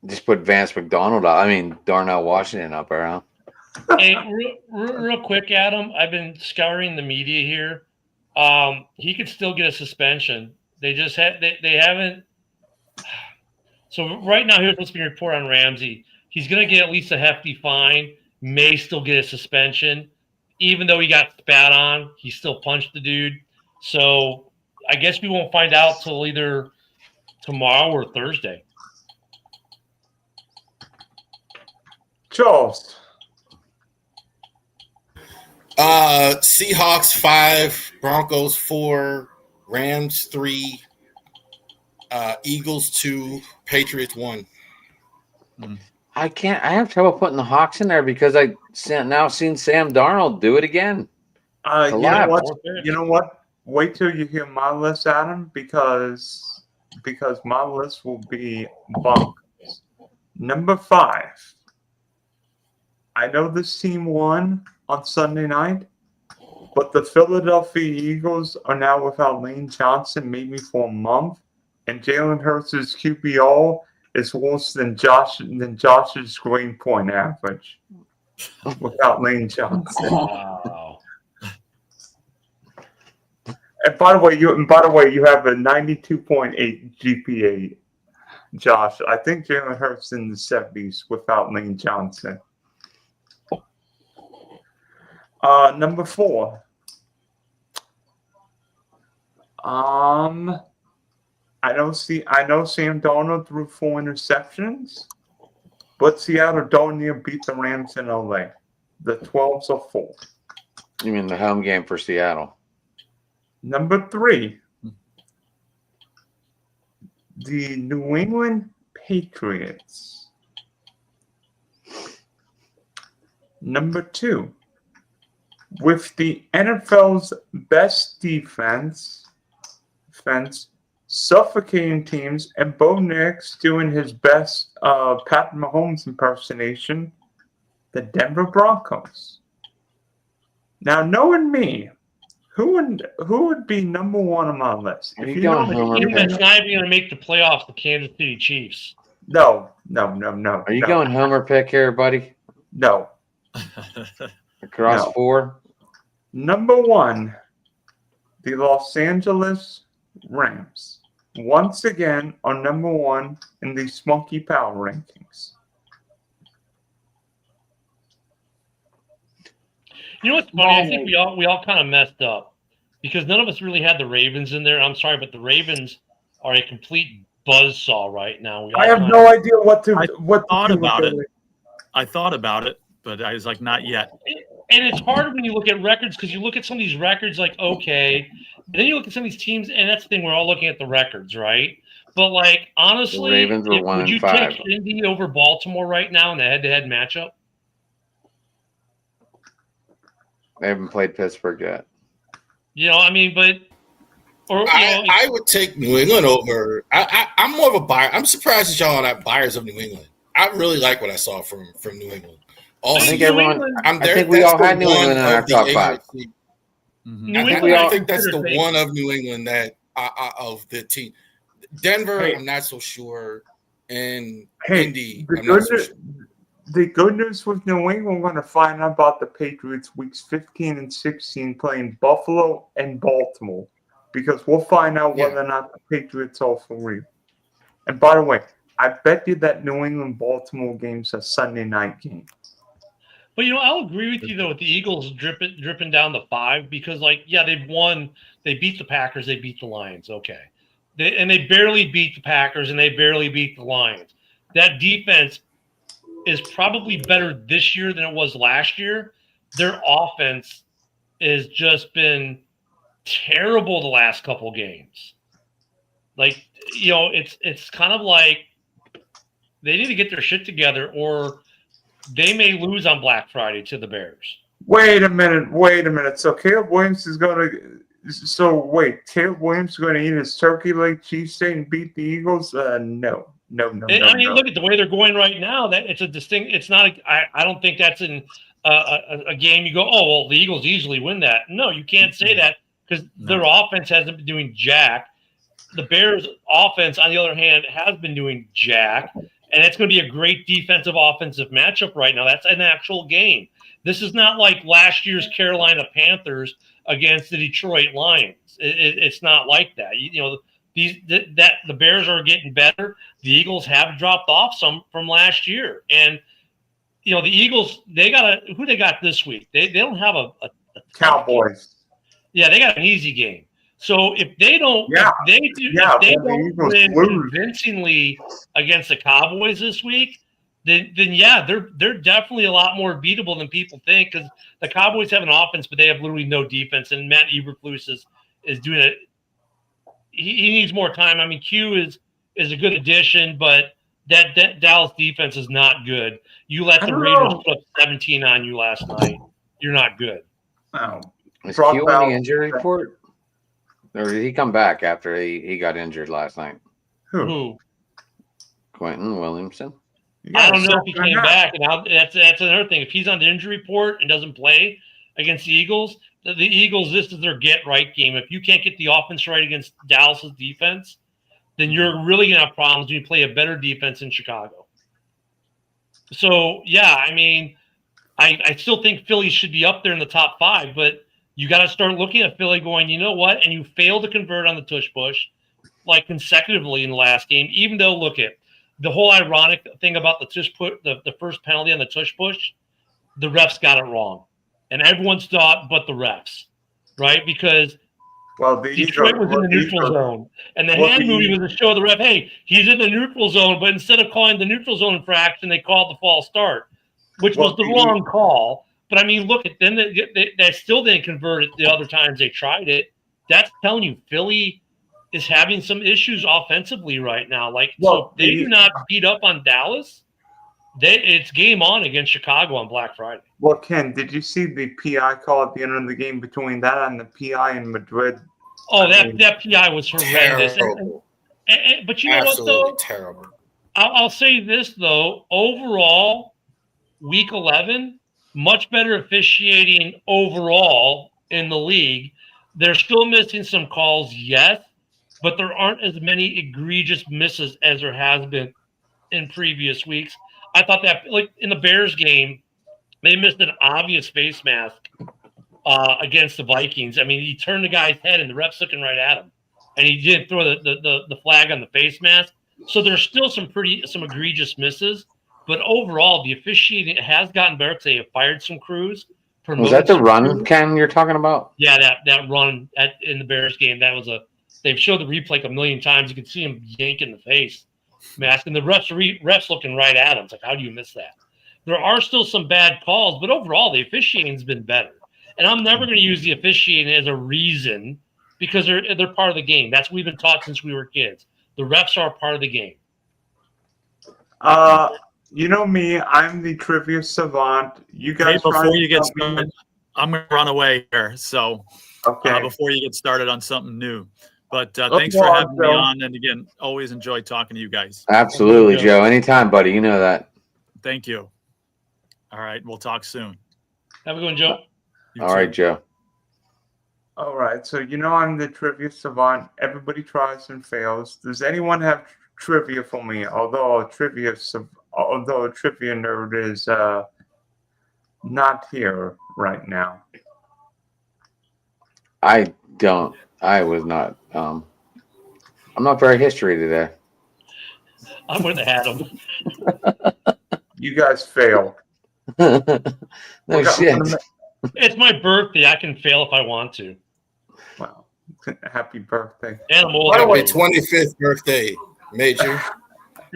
Just put Vance McDonald out. I mean, Darnell Washington up around. Hey, real quick, Adam. I've been scouring the media here. He could still get a suspension. They just they haven't. So right now, here's what's being reported on Ramsey. He's going to get at least a hefty fine. May still get a suspension, even though he got spat on. He still punched the dude. So I guess we won't find out till either tomorrow or Thursday. Charles. Seahawks 5, Broncos 4, Rams 3, Eagles 2, Patriots 1. I have trouble putting the Hawks in there because I now seen Sam Darnold do it again. You know what? Wait till you hear my list, Adam, because my list will be bonkers. Number 5. I know this team won on Sunday night, but the Philadelphia Eagles are now without Lane Johnson maybe for a month, and Jalen Hurts' QBR is worse than Josh's grade point average without Lane Johnson. Wow. And by the way, you have a 92.8 GPA, Josh. I think Jalen Hurts in the 70s without Lane Johnson. Number 4. I know Sam Darnold threw 4 interceptions, but Seattle don't near beat the Rams in LA. The 12s are 4. You mean the home game for Seattle? Number 3. The New England Patriots. Number 2. With the NFL's best defense suffocating teams, and Bo Nix doing his best Pat Mahomes impersonation, the Denver Broncos. Now, knowing me, who would be number 1 on my list? Are you going Homer Team that's pick? not even going to make the playoffs, the Kansas City Chiefs. No. Are you going Homer pick here, buddy? No. Across 4? Number 1, the Los Angeles Rams. Once again are number 1 in the Spunky Power Rankings. You know what's funny? I think we all kind of messed up because none of us really had the Ravens in there. I'm sorry, but the Ravens are a complete buzzsaw right now. I have no idea what to I do thought about with it. I thought about it, but I was like, not yet. And it's hard when you look at records because you look at some of these records like, okay, and then you look at some of these teams, and that's the thing, we're all looking at the records, right? But, like, honestly, The Ravens were 1 would you and 5. take Indy over Baltimore right now in the head-to-head matchup? They haven't played Pittsburgh yet. You know, I mean, but I would take New England over. I'm more of a buyer. I'm surprised that y'all are not buyers of New England. I really like what I saw from New England. I think we all had New England in our top 5. I think that's the one of New England that of the team. Denver, I'm not so sure, and Indy, I'm not so sure. The good news with New England, we're going to find out about the Patriots weeks 15 and 16 playing Buffalo and Baltimore, because we'll find out whether or not the Patriots are for real. And by the way, I bet you that New England-Baltimore game's a Sunday night game. But, you know, I'll agree with you, though, with the Eagles dripping down to 5 because, like, yeah, they've won. They beat the Packers. They beat the Lions. Okay. They barely beat the Packers, and they barely beat the Lions. That defense is probably better this year than it was last year. Their offense has just been terrible the last couple games. Like, you know, it's kind of like they need to get their shit together or they may lose on Black Friday to the Bears. Wait a minute. So Caleb Williams is going to. So wait, Caleb Williams is going to eat his turkey leg cheesesteak and beat the Eagles? No. I mean, look at the way they're going right now. That it's a distinct. It's not. I don't think that's in a game. You go, oh well, the Eagles easily win that. No, you can't say that because their offense hasn't been doing jack. The Bears' offense, on the other hand, has been doing jack, and it's going to be a great defensive offensive matchup right now. That's an actual game. This is not like last year's Carolina Panthers against the Detroit Lions. It's not like that. The Bears are getting better. The Eagles have dropped off some from last year, and the Eagles they got who they got this week. They don't have a Cowboys. Yeah, they got an easy game. So if they don't, win convincingly against the Cowboys this week, then yeah, they're definitely a lot more beatable than people think because the Cowboys have an offense, but they have literally no defense. And Matt Eberflus is doing it. He needs more time. I mean, Q is a good addition, but that Dallas defense is not good. You let the Raiders put up 17 on you last night. You're not good. Oh. Is Q on the injury report? Or did he come back after he got injured last night? Who? Quentin Williamson. I don't know if he came back. And that's another thing. If he's on the injury report and doesn't play against the Eagles, the Eagles, this is their get-right game. If you can't get the offense right against Dallas's defense, then you're really going to have problems when you play a better defense in Chicago. So, yeah, I mean, I still think Philly should be up there in the top 5, but you got to start looking at Philly going, you know what? And you failed to convert on the tush push like consecutively in the last game, even though, look at the whole ironic thing about the tush push, the first penalty on the tush push, the refs got it wrong. And everyone's thought but the refs, right? Because Detroit was in the neutral zone. And the hand movie was to show the ref, hey, he's in the neutral zone. But instead of calling the neutral zone infraction, they called the false start, which was the wrong call. But, I mean, look, then they still didn't convert it the other times they tried it. That's telling you Philly is having some issues offensively right now. So if they do not beat up on Dallas, it's game on against Chicago on Black Friday. Well, Ken, did you see the PI call at the end of the game between that and the PI in Madrid? Oh, that PI was horrendous. But you know what, though? Terrible. I'll say this, though. Overall, Week 11 – much better officiating overall in the league. They're still missing some calls, yes, but there aren't as many egregious misses as there has been in previous weeks. I thought that, like in the Bears game, they missed an obvious face mask against the Vikings. I mean, he turned the guy's head and the ref's looking right at him, and he didn't throw the flag on the face mask. So there's still some egregious misses. But overall, the officiating has gotten better because they have fired some crews. Was that the run, Ken, you're talking about? Yeah, that run in the Bears game. They've showed the replay like a million times. You can see him yanking the face mask, and the refs looking right at him. It's like, how do you miss that? There are still some bad calls, but overall, the officiating's been better. And I'm never going to use the officiating as a reason because they're part of the game. That's what we've been taught since we were kids. The refs are a part of the game. You know me, I'm the trivia savant. You guys, before you get started, I'm going to run away here. So, before you get started on something new, but thanks for having me on. And again, always enjoy talking to you guys. Absolutely, Joe. Anytime, buddy. You know that. Thank you. All right, we'll talk soon. Have a good one, Joe. All right, Joe. All right, so I'm the trivia savant. Everybody tries and fails. Does anyone have trivia for me? Although a trivia nerd is not here right now. I don't. I was not. I'm not very history today. I would have had them. You guys failed. No shit. It's my birthday. I can fail if I want to. Wow. Happy birthday. And I'm old. By the way, 25th birthday, Major.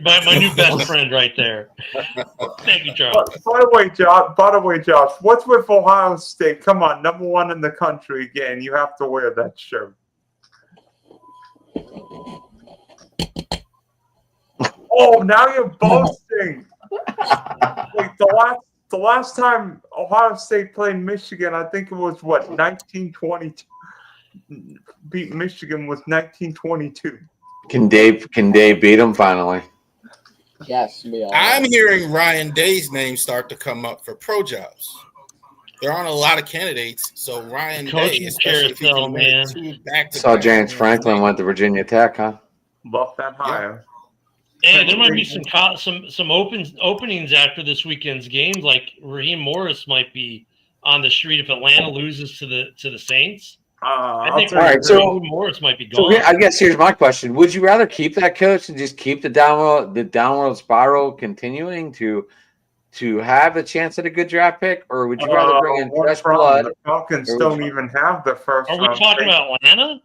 My new best friend right there. Thank you, Charles. By the way, Josh, what's with Ohio State? Come on, #1 in the country again. You have to wear that shirt. Oh, now you're boasting. Like the The last time Ohio State played Michigan, I think it was 1922. Beat Michigan was 1922. Can Dave beat him finally? Yes, be all I'm right. hearing Ryan Day's name start to come up for pro jobs. There aren't a lot of candidates, so Ryan Day, Coaching especially if he carousel, can win man. two back to Saw James Franklin went to Virginia Tech, huh? Buckhead High. And there might be some openings after this weekend's games. Like Raheem Morris might be on the street if Atlanta loses to the Saints. I think all right, so Raheem Morris might be gone. So I guess here's my question: would you rather keep that coach and just keep the downward spiral continuing to have a chance at a good draft pick, or would you rather bring in fresh blood? The Falcons don't even have the first. Are we talking about Atlanta?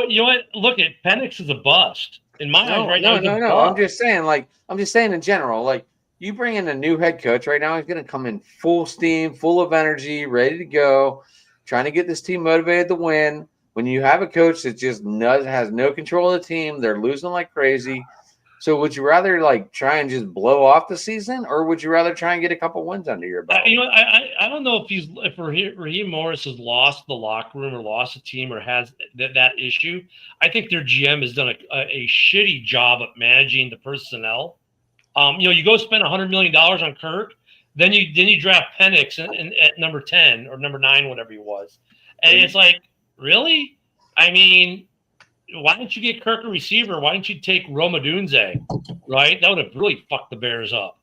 You know what? Look, Penix is a bust in my eyes right now. No. I'm just saying in general. Like, you bring in a new head coach right now, he's going to come in full steam, full of energy, ready to go, trying to get this team motivated to win. When you have a coach that just has no control of the team, they're losing like crazy. So would you rather try and just blow off the season, or would you rather try and get a couple wins under your belt? I don't know if Raheem Morris has lost the locker room or lost the team or has that issue. I think their GM has done a shitty job of managing the personnel. You go spend $100 million on Kirk, then you draft Penix at number 10 or number 9, whatever he was, and it's like, really? I mean, why didn't you get Kirk a receiver? Why didn't you take Roma Dunze? Right? That would have really fucked the Bears up.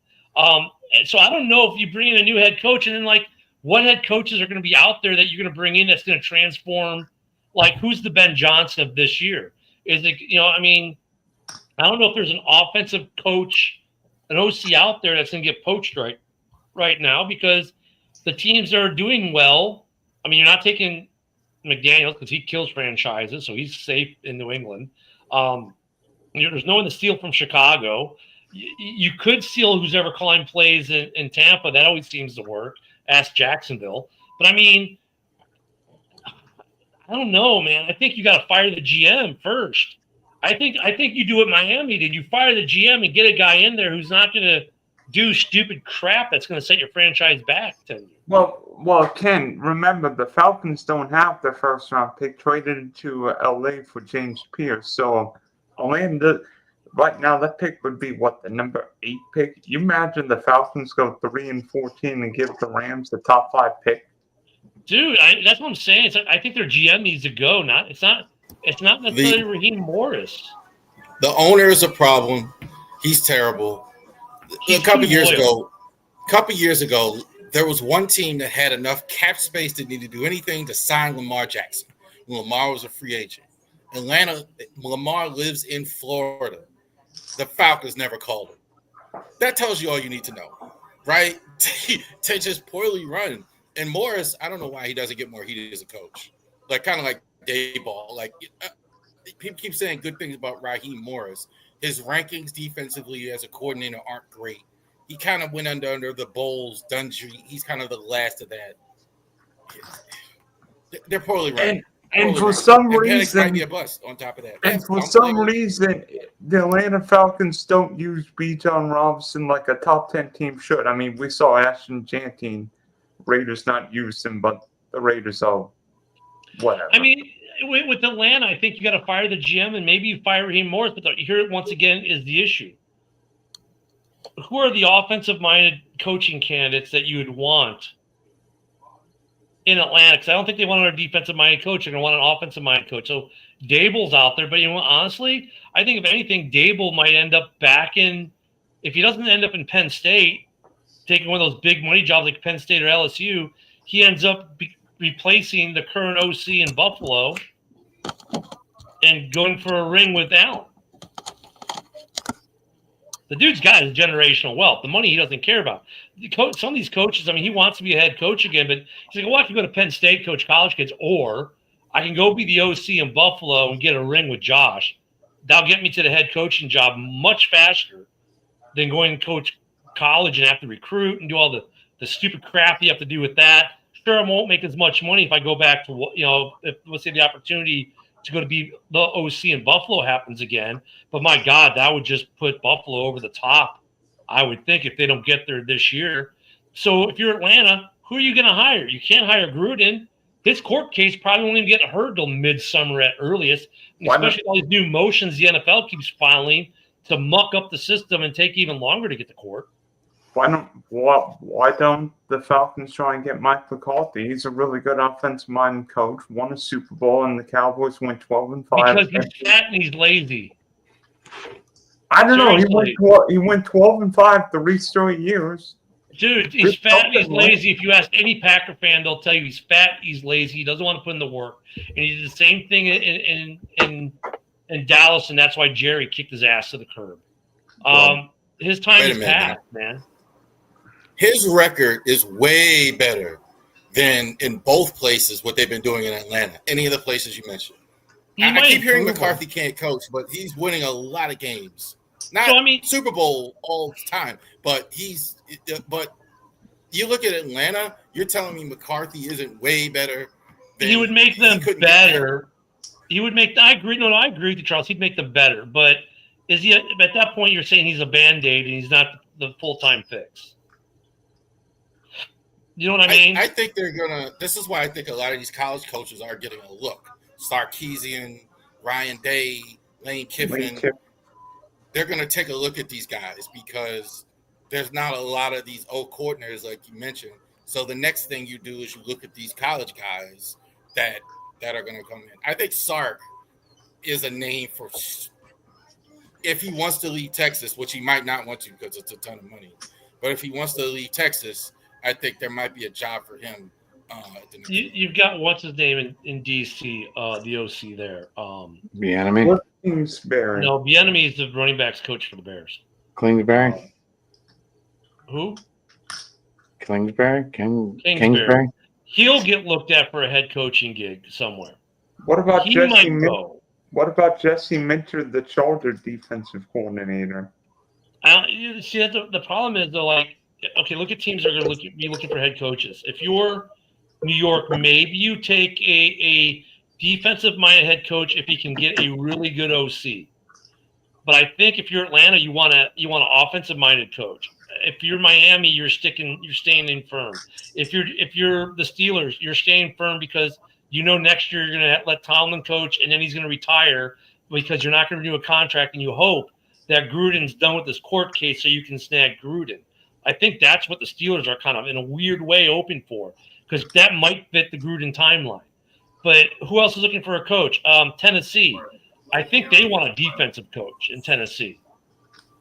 So I don't know if you bring in a new head coach and then what head coaches are going to be out there that you're going to bring in that's going to transform. Who's the Ben Johnson of this year? Is it, I don't know if there's an offensive coach, an OC out there that's going to get poached right now, because the teams that are doing well, you're not taking McDaniels because he kills franchises, so he's safe in New England. There's no one to steal from Chicago. You could steal who's ever calling plays in Tampa. That always seems to work. Ask Jacksonville. But I don't know, man. I think you got to fire the GM first. I think you do what Miami did. You fire the GM and get a guy in there who's not going to do stupid crap that's going to set your franchise back 10 years. Well, Ken, remember the Falcons don't have the first round pick, traded to LA for James Pierce. So Atlanta, right now, that pick would be the number 8 pick. You imagine the Falcons go 3-14 and give the Rams the top 5 pick? Dude, that's what I'm saying. I think their GM needs to go. It's not necessarily Raheem Morris. The owner is a problem. He's terrible. A couple years ago, there was one team that had enough cap space that needed to do anything to sign Lamar Jackson when Lamar was a free agent. Lamar lives in Florida. The Falcons never called him. That tells you all you need to know, right? To just poorly run. And Morris, I don't know why he doesn't get more heated as a coach. Kind of like Dayball. People keep saying good things about Raheem Morris. His rankings defensively as a coordinator aren't great. He kind of went under the Bowles, Dungy. He's kind of the last of that. They're poorly run. And for some reason, might be a bust on top of that. And for some reason, the Atlanta Falcons don't use Bijan Robinson like a top 10 team should. We saw Ashton Jantine, Raiders not use him, but the Raiders are whatever. With Atlanta, I think you got to fire the GM and maybe you fire Raheem Morris. But here, once again, is the issue. Who are the offensive-minded coaching candidates that you would want in Atlanta? Because I don't think they want a defensive-minded coach. They're going to want an offensive-minded coach. So Daboll's out there. But honestly, I think if anything, Daboll might end up back in – if he doesn't end up in Penn State, taking one of those big money jobs like Penn State or LSU, he ends up replacing the current OC in Buffalo and going for a ring with Allen. The dude's got his generational wealth. The money he doesn't care about. Some of these coaches, he wants to be a head coach again, but he's like, I can go to Penn State, coach college kids, or I can go be the OC in Buffalo and get a ring with Josh. That'll get me to the head coaching job much faster than going to coach college and have to recruit and do all the stupid crap you have to do with that. Sure, I won't make as much money if I go back to, if let's say the opportunity to go to be the OC in Buffalo happens again. But my God, that would just put Buffalo over the top, I would think, if they don't get there this year. So if you're Atlanta, who are you going to hire? You can't hire Gruden. His court case probably won't even get heard till midsummer at earliest, and especially all these new motions the NFL keeps filing to muck up the system and take even longer to get to court. Why don't the Falcons try and get Mike McCarthy? He's a really good offensive-minded coach, won a Super Bowl, and the Cowboys went 12-5. Because he's fat and he's lazy. I don't know. He went 12-5 3 straight years. Dude, he's fat and he's lazy. If you ask any Packer fan, they'll tell you he's fat, he's lazy, he doesn't want to put in the work. And he did the same thing in Dallas, and that's why Jerry kicked his ass to the curb. His time is past, man. His record is way better than in both places what they've been doing in Atlanta, any of the places you mentioned. I keep hearing McCarthy can't coach, but he's winning a lot of games. Not Super Bowl all the time, but you look at Atlanta, you're telling me McCarthy isn't way better. He would make them better. He would make. I agree. No, I agree with you, Charles. He'd make them better. But is he at that point? You're saying he's a Band-Aid and he's not the full-time fix. You know what I mean? I think they're gonna. This is why I think a lot of these college coaches are getting a look. Sarkisian, Ryan Day, Lane Kiffin. They're going to take a look at these guys because there's not a lot of these old coordinators like you mentioned. So the next thing you do is you look at these college guys that are going to come in. I think Sark is a name for if he wants to leave Texas, which he might not want to because it's a ton of money. But if he wants to leave Texas, I think there might be a job for him. You've got what's his name in DC, the OC there. Bieniemy. Kingsbury. No, Bieniemy is the running backs coach for the Bears. Kingsbury. Who? Kingsbury. Kingsbury. He'll get looked at for a head coaching gig somewhere. What about Jesse Minter? What about Jesse Minter, the Charger defensive coordinator? See, the problem is though, like, okay, look at teams that are going to be looking for head coaches. If you're New York, maybe you take a defensive-minded head coach if he can get a really good OC. But I think if you're Atlanta, you want an offensive-minded coach. If you're Miami, you're staying in firm. If you're the Steelers, you're staying firm because you know next year you're going to let Tomlin coach, and then he's going to retire because you're not going to renew a contract, and you hope that Gruden's done with this court case so you can snag Gruden. I think that's what the Steelers are kind of in a weird way open for because that might fit the Gruden timeline. But who else is looking for a coach? Tennessee. I think they want a defensive coach in Tennessee.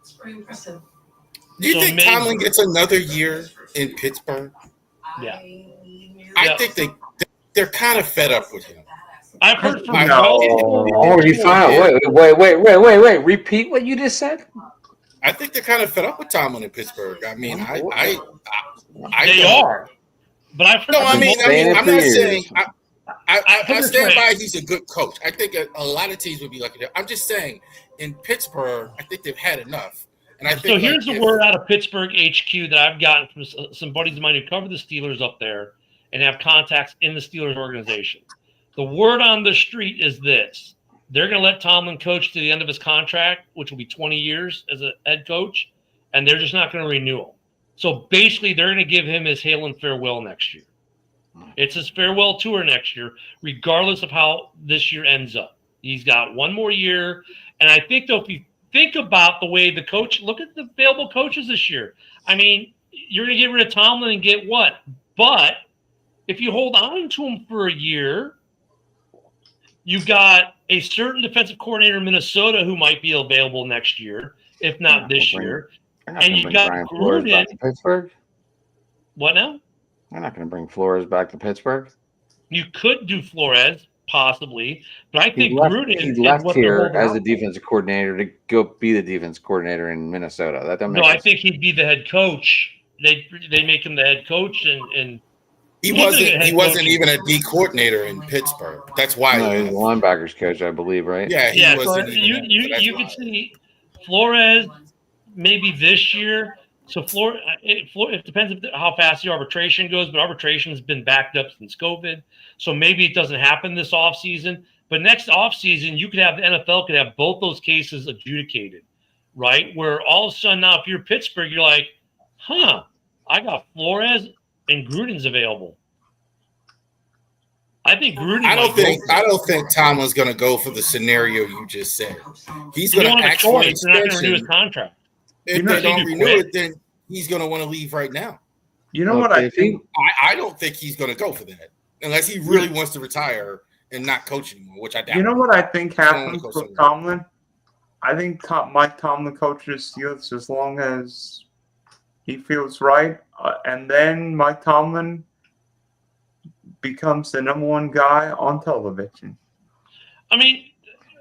It's pretty impressive. Do you think Tomlin gets another year in Pittsburgh? Yeah. I think they're kind of fed up with him. I've heard from Wait. Repeat what you just said. I think they're kind of fed up with Tomlin in Pittsburgh. I mean, they are. But I've heard I'm not saying I stand by he's a good coach. I think a lot of teams would be lucky. I'm just saying in Pittsburgh, I think they've had enough. And I think so. Here's the word out of Pittsburgh HQ that I've gotten from some buddies of mine who cover the Steelers up there and have contacts in the Steelers organization. The word on the street is this. They're going to let Tomlin coach to the end of his contract, which will be 20 years as a head coach, and they're just not going to renew him. So basically, they're going to give him his hail and farewell next year. It's his farewell tour next year, regardless of how this year ends up. He's got one more year, and I think, though, if you think about the way the coach – look at the available coaches this year. I mean, you're going to get rid of Tomlin and get what? But if you hold on to him for a year – you've got a certain defensive coordinator in Minnesota who might be available next year, if not this year. And you've got Gruden. Pittsburgh. What now? They're not going to bring Flores back to Pittsburgh. You could do Flores, possibly, but I think Gruden he left here as the defensive coordinator to go be the defense coordinator in Minnesota. I think he'd be the head coach. They make him the head coach and He wasn't even a D coordinator in Pittsburgh. That's why he was a linebackers coach, I believe, right? Yeah, he wasn't. So you could see Flores maybe this year. So it depends how fast the arbitration goes, but arbitration's been backed up since COVID. So maybe it doesn't happen this offseason. But next offseason, you could have the NFL could have both those cases adjudicated, right? Where all of a sudden now, if you're Pittsburgh, you're like, I got Flores and Gruden's available. I think Gruden. I don't think Tomlin's going to go for the scenario you just said. He's You going don't to have a ask for an choice. They're not going to renew his extension. contract. If they don't renew it, then he's going to want to leave right now. You know what I think? I don't think he's going to go for that unless he really wants to retire and not coach anymore, which I doubt. You know what I think happens with Tomlin? I think Mike Tomlin coaches Steelers as long as he feels right, and then Mike Tomlin becomes the number one guy on television. I mean,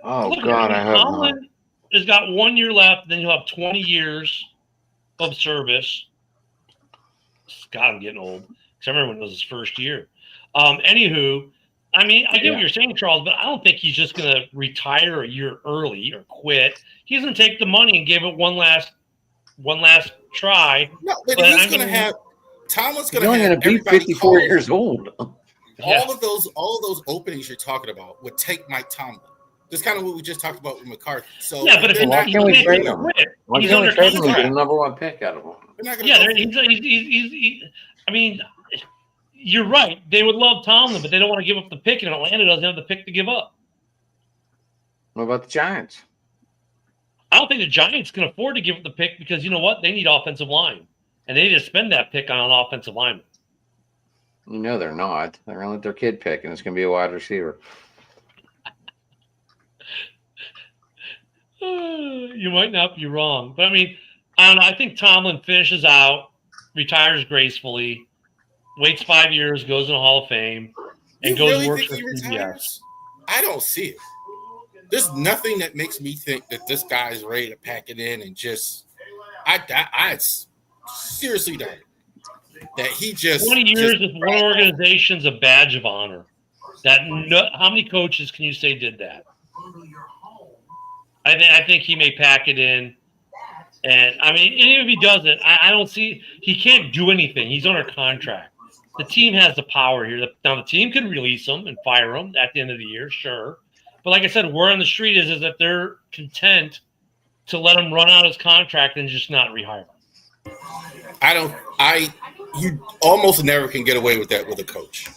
Tomlin has got 1 year left. Then you'll have 20 years of service. God, I'm getting old. Because I remember when it was his first year. Anywho, I mean, I get what you're saying, Charles, but I don't think he's just going to retire a year early or quit. He's going to take the money and give it one last try. No, but he's going to have Tomlin's going to have be 54 years old. All of those openings you're talking about would take Mike Tomlin. That's kind of what we just talked about with McCarthy. So yeah, but why can't we trade him? Why can't we trade him and get a number one pick out of him? Yeah, I mean, you're right. They would love Tomlin, but they don't want to give up the pick, and Atlanta doesn't have the pick to give up. What about the Giants? I don't think the Giants can afford to give up the pick because you know what? They need offensive line, and they need to spend that pick on an offensive lineman. You know they're not. They're going to let their kid pick, and it's going to be a wide receiver. You might not be wrong, but I mean, I don't know. I think Tomlin finishes out, retires gracefully, waits 5 years, goes in the Hall of Fame, and goes work for CBS. I don't see it. There's nothing that makes me think that this guy is ready to pack it in and just. I seriously doubt it. That he just 20 years with one organization's a badge of honor. How many coaches can you say did that? I think he may pack it in, and I mean, even if he doesn't, I don't see he can't do anything. He's under contract. The team has the power here. Now the team can release him and fire him at the end of the year, sure. But like I said, word on the street is that they're content to let him run out his contract and just not rehire him. You almost never can get away with that with a coach.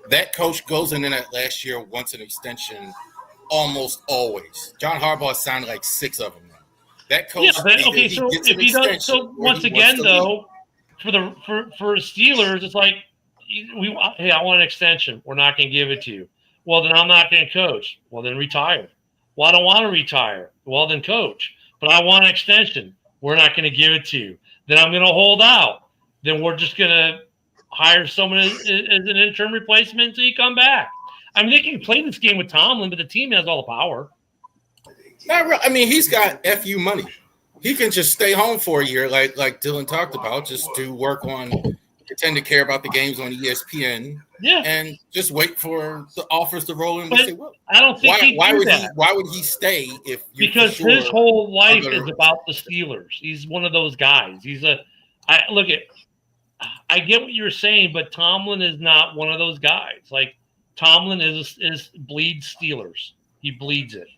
That coach goes in that last year, wants an extension almost always. John Harbaugh signed like 6 of them now. That coach, so if he does, so once again though, for Steelers, it's like hey, I want an extension. We're not going to give it to you. Well, then I'm not going to coach. Well, then retire. Well, I don't want to retire. Well, then coach. But I want an extension. We're not going to give it to you. Then I'm going to hold out. Then we're just going to hire someone as an interim replacement until you come back. I mean, they can play this game with Tomlin, but the team has all the power. Not real. I mean, he's got FU money. He can just stay home for a year, like Dylan talked about, just do work on, pretend to care about the games on ESPN, and just wait for the offers to roll in. Say, well, I don't think why would he stay if because his whole life is about the Steelers. He's one of those guys. I get what you're saying, but Tomlin is not one of those guys. Like Tomlin is bleeds Steelers. He bleeds it.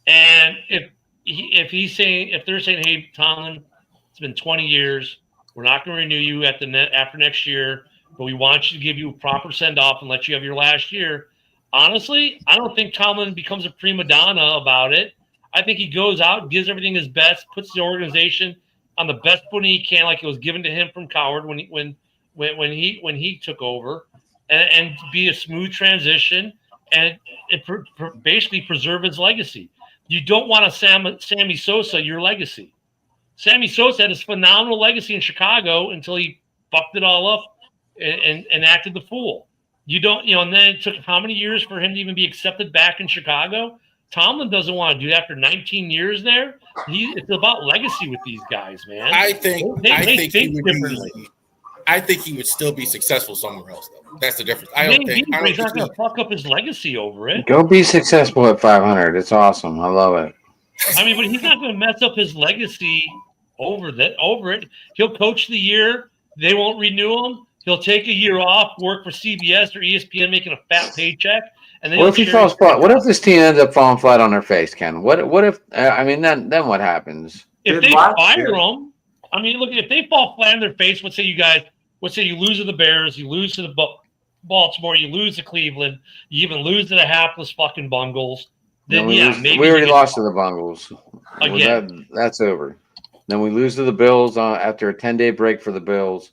And if they're saying, hey, Tomlin, it's been 20 years, we're not going to renew you after next year, but we want you to give you a proper send off and let you have your last year. Honestly, I don't think Tomlin becomes a prima donna about it. I think he goes out, gives everything his best, puts the organization on the best footing he can, like it was given to him from Coward when he took over, and be a smooth transition and basically preserve his legacy. You don't want to Sammy Sosa your legacy. Sammy Sosa had his phenomenal legacy in Chicago until he fucked it all up and acted the fool. You don't, and then it took how many years for him to even be accepted back in Chicago? Tomlin doesn't want to do that after 19 years there. It's about legacy with these guys, man. I think he would still be successful somewhere else, though. That's the difference. He's not going to fuck up his legacy over it. Go be successful at 500. It's awesome. I love it. I mean, but he's not going to mess up his legacy over it. He'll coach the year. They won't renew him. He'll take a year off, work for CBS or ESPN, making a fat paycheck. And then what if he falls flat? What if this team ends up falling flat on their face, Ken? What if? I mean, then what happens? If they fire him, I mean, look, if they fall flat on their face, let's say you lose to the Bears, you lose to the Baltimore, you lose to Cleveland, you even lose to the hapless fucking Bungles. Then maybe we already lost to the Bungles. Again. That's over. Then we lose to the Bills after a 10-day break for the Bills.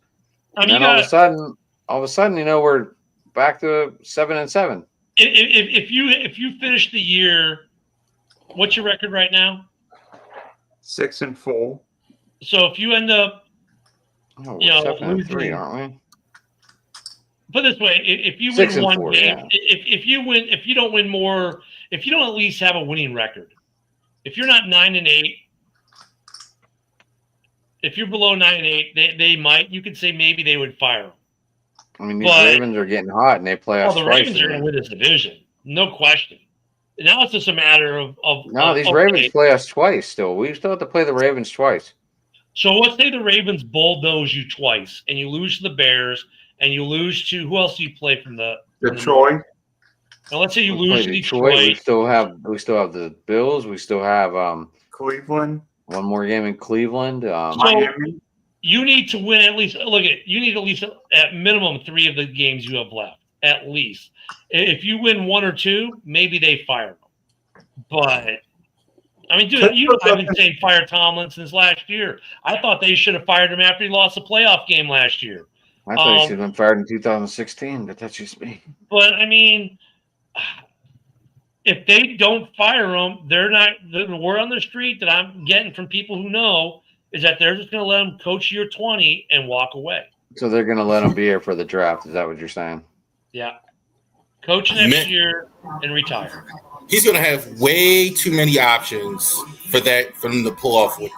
And then all of a sudden, we're back to 7-7. If you finish the year, what's your record right now? 6-4. So if you end up, we're 7-3, aren't we? Put it this way: if you win one game, if you don't win more, if you don't at least have a winning record, if you're not 9-8, if you're below 9-8, they might. You could say maybe they would fire them. I mean, these Ravens are getting hot, and they play us twice. The Ravens are going to win this division, no question. Now it's just a matter of these Ravens play us twice. Still, we still have to play the Ravens twice. So let's say the Ravens bulldoze you twice, and you lose to the Bears, and you lose to who else do you play from the Detroit? Now let's say you lose to Detroit. We still have the Bills. We still have Cleveland. One more game in Cleveland. Miami. You need to win at least. You need at least at minimum 3 of the games you have left. At least, if you win 1 or 2, maybe they fire them. But I mean, dude, I've been saying fire Tomlin since last year. I thought they should have fired him after he lost a playoff game last year. I thought he should have been fired in 2016, but that's just me. But I mean, if they don't fire him, they're not. The word on the street that I'm getting from people who know is that they're just going to let him coach year 20 and walk away. So they're going to let him be here for the draft. Is that what you're saying? Yeah. Coach next year and retire. He's going to have way too many options for him to pull off. Which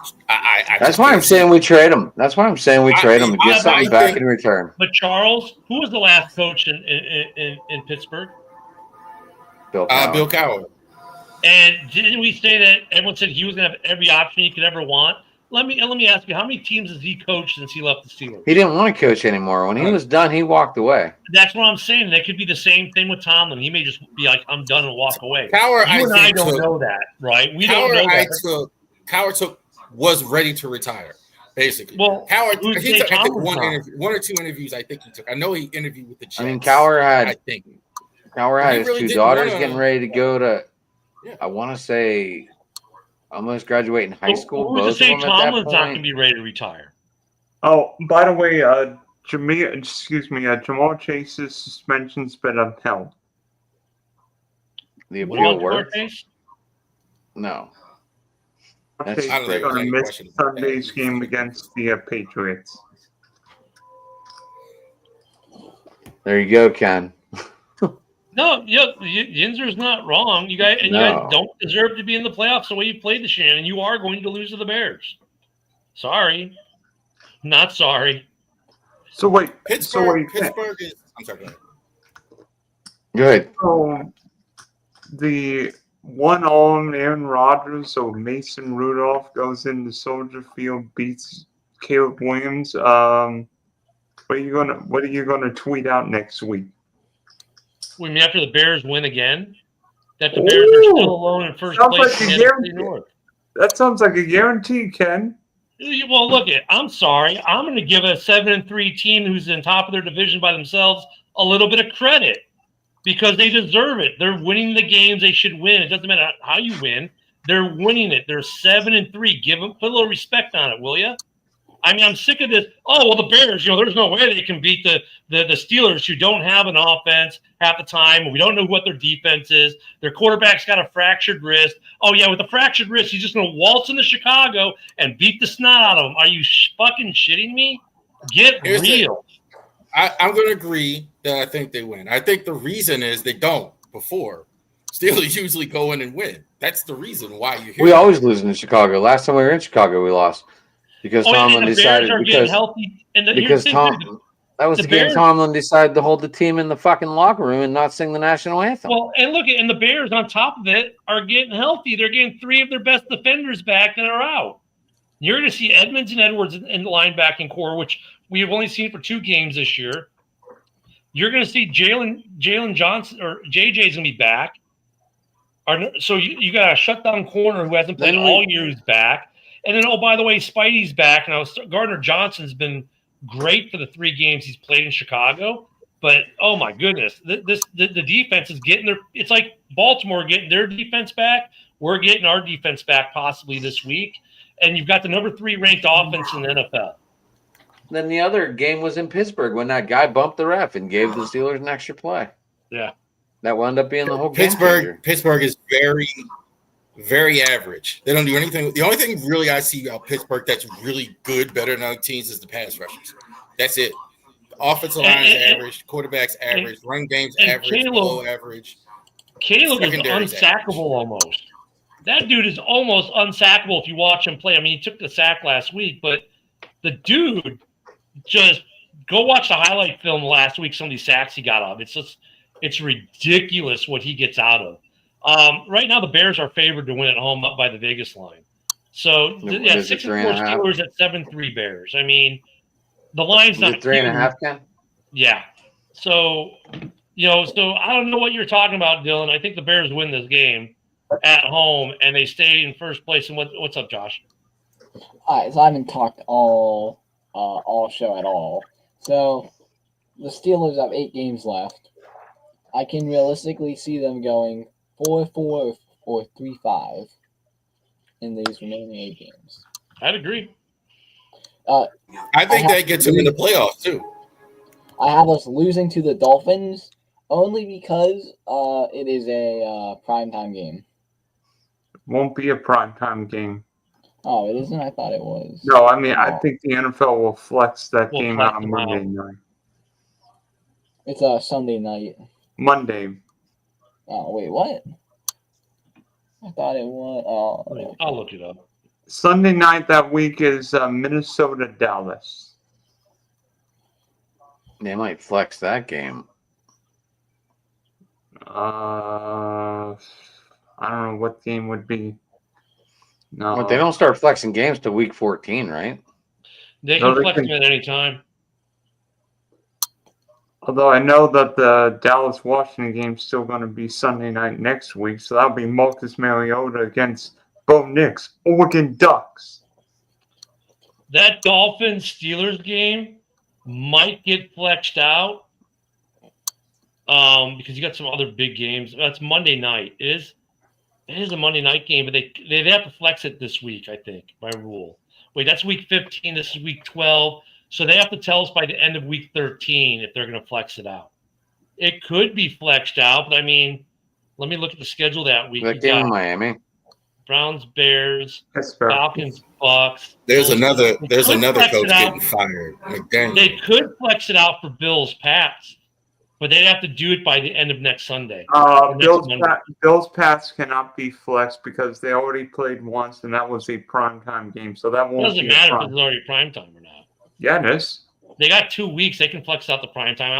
that's why I'm saying we trade him. That's why I'm saying we trade him and get something back in return. But Charles, who was the last coach in Pittsburgh? Bill Cowher. And didn't we say that everyone said he was going to have every option he could ever want? Let me ask you, how many teams has he coached since he left the Steelers? He didn't want to coach anymore. When he was done, he walked away. That's what I'm saying. That could be the same thing with Tomlin. He may just be like, I'm done and walk away. Cowher, I don't know that, right? We don't know that. Cowher was ready to retire, basically. Well, Cowher, he took one or two interviews. I think he took. I know he interviewed with the Jets. I mean, Cowher had his 2 daughters getting ready to go to. Yeah. I want to say. Almost graduating high school. Who's to say Tomlin's not going to be ready to retire? Oh, by the way, Jamal Chase's suspension's been upheld. The appeal worked? No. He's going to miss Sunday's game against the Patriots. There you go, Ken. No, Yinzer's not wrong. You guys don't deserve to be in the playoffs the way you played this year, and you are going to lose to the Bears. Sorry. Not sorry. So wait. Pittsburgh is. I'm sorry. Go ahead. So the one-armed Aaron Rodgers, so Mason Rudolph goes into Soldier Field, beats Caleb Williams. What are you gonna tweet out next week? We mean after the Bears win again? That the Bears are still alone in first place in the NFC North. That sounds like a guarantee, Ken. Well, look, I'm sorry. I'm going to give a 7-3 team who's in top of their division by themselves a little bit of credit because they deserve it. They're winning the games they should win. It doesn't matter how you win. They're winning it. They're 7-3. Put a little respect on it, will you? I mean, I'm sick of this. Oh, well, the Bears, there's no way they can beat the Steelers who don't have an offense half the time. We don't know what their defense is. Their quarterback's got a fractured wrist. Oh, yeah, with a fractured wrist, he's just going to waltz into Chicago and beat the snot out of them. Are you fucking shitting me? Get real. I'm going to agree that I think they win. I think the reason is they don't before. Steelers usually go in and win. That's the reason why you hear we always lose in Chicago. Last time we were in Chicago, we lost. Because Tomlin decided Tomlin decided to hold the team in the fucking locker room and not sing the national anthem. Well, and look, and the Bears on top of it are getting healthy. They're getting 3 of their best defenders back that are out. You're going to see Edmonds and Edwards in the linebacking core, which we have only seen for 2 games this year. You're going to see Jalen Johnson or JJ's going to be back. So you got a shutdown corner who hasn't played all year who's back. And then, oh, by the way, Spidey's back. And Gardner Johnson's been great for the 3 games he's played in Chicago. But, oh, my goodness, the defense is getting their – it's like Baltimore getting their defense back. We're getting our defense back possibly this week. And you've got the number 3 ranked offense in the NFL. Then the other game was in Pittsburgh when that guy bumped the ref and gave the Steelers an extra play. Yeah. That wound up being the whole game. Pittsburgh is very, very average. They don't do anything. The only thing really I see about Pittsburgh that's really good, better than other teams, is the pass rushers. That's it. The offensive line is average. Quarterback's average. Run game's average. Below average. Caleb is unsackable almost. That dude is almost unsackable if you watch him play. I mean, he took the sack last week, but the dude just go watch the highlight film last week. Some of these sacks he got off. It's ridiculous what he gets out of. Right now, the Bears are favored to win at home, up by the Vegas line. So, 6-4 Steelers at 7-3 Bears. I mean, the line's not 3.5, Ken? Yeah. So, so I don't know what you're talking about, Dylan. I think the Bears win this game at home, and they stay in first place. And what's up, Josh? All right, so I haven't talked all show at all. So the Steelers have 8 games left. I can realistically see them going 4-4 or 3-5 in these remaining 8 games. I'd agree. I think that gets them in the playoffs too. I have us losing to the Dolphins only because it is a primetime game. Won't be a primetime game. Oh, it isn't? I thought it was. No, I mean, I think the NFL will flex that game out on Monday night. It's a Sunday night. Monday. Oh, wait, what? I thought it was. Oh, I'll look it up. Sunday night that week is Minnesota, Dallas. They might flex that game. I don't know what game would be. No, but they don't start flexing games till week 14, right? They can flex them at any time. Although I know that the Dallas-Washington game is still going to be Sunday night next week, so that'll be Marcus Mariota against Bo Nix, Oregon Ducks. That Dolphins-Steelers game might get flexed out because you got some other big games. That's Monday night. It is a Monday night game, but they have to flex it this week, I think, by rule. Wait, that's week 15. This is week 12. So they have to tell us by the end of week 13 if they're going to flex it out. It could be flexed out, but I mean, let me look at the schedule that week. That game in Miami. Browns, Bears, Falcons, Bucks. There's another coach getting fired. McDaniel. They could flex it out for Bills, Pats, but they'd have to do it by the end of next Sunday. Bills Pats cannot be flexed because they already played once, and that was a primetime game. So that won't. It doesn't matter if it's already primetime or not. Yeah, it is. They got 2 weeks. They can flex out the primetime. I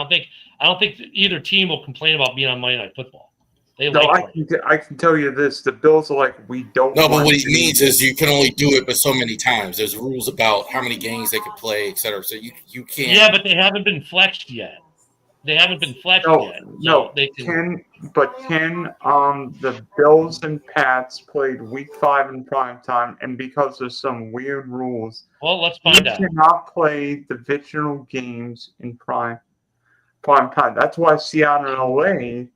don't think either team will complain about being on Monday Night Football. I can tell you this: the Bills are like, we don't. No, but what he means is you can only do it but so many times. There's rules about how many games they can play, et cetera. So you can't. Yeah, but they haven't been flexed yet. Yet. So no, they can. The Bills and Pats played Week 5 in primetime, and because of some weird rules, let's find out. You cannot play divisional games in prime time. That's why Seattle and LA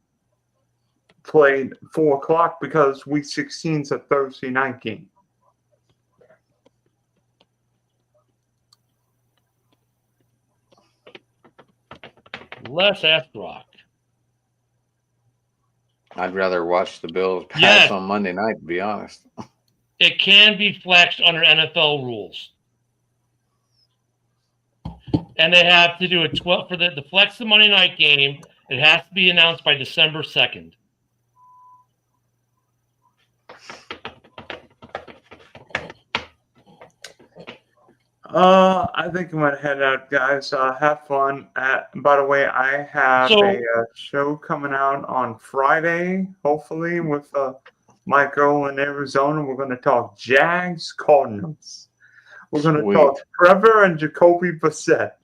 played 4 o'clock because Week 16 is a Thursday night game. Les Astrock. I'd rather watch the Bills pass on Monday night, to be honest. It can be flexed under NFL rules. And they have to do it 12 for the flex the Monday night game. It has to be announced by December 2nd. I think I'm gonna head out, guys. Have fun. By the way, I have a show coming out on Friday, hopefully, with my girl in Arizona. We're gonna talk Jags Cardinals. We're gonna talk Trevor and Jacoby Brissett.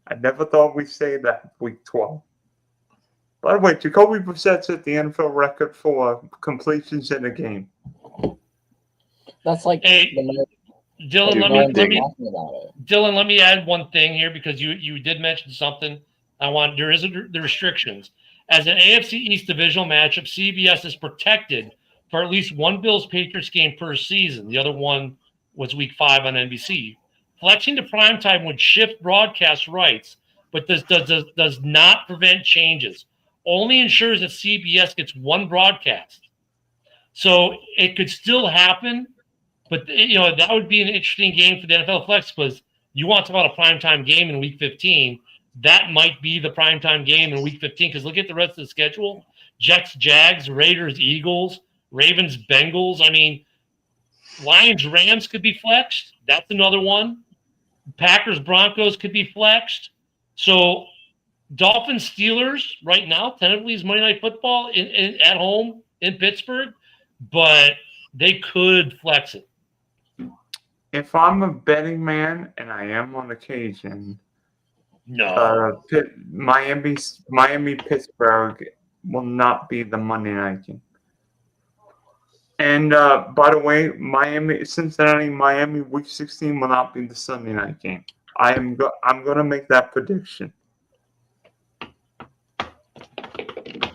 I never thought we'd say that week 12. By the way, Jacoby Brissett set the NFL record for completions in a game. That's like Dylan, Do let mind me talking about it. Dylan, let me add one thing here because you did mention something. There is the restrictions. As an AFC East divisional matchup, CBS is protected for at least one Bills Patriots game per season. The other one was Week 5 on NBC. Flexing to primetime would shift broadcast rights, but does not prevent changes. Only ensures that CBS gets one broadcast. So it could still happen, but that would be an interesting game for the NFL Flex because you want to talk about a primetime game in Week 15. That might be the primetime game in Week 15 because look at the rest of the schedule: Jets, Jags, Raiders, Eagles, Ravens, Bengals. I mean, Lions, Rams could be flexed. That's another one. Packers, Broncos could be flexed. So Dolphins, Steelers right now tentatively is Monday Night Football at home in Pittsburgh, but they could flex it. If I'm a betting man, and I am on occasion, no, Miami Pittsburgh will not be the Monday night game. And by the way, Cincinnati Miami Week 16 will not be the Sunday night game. I'm going to make that prediction.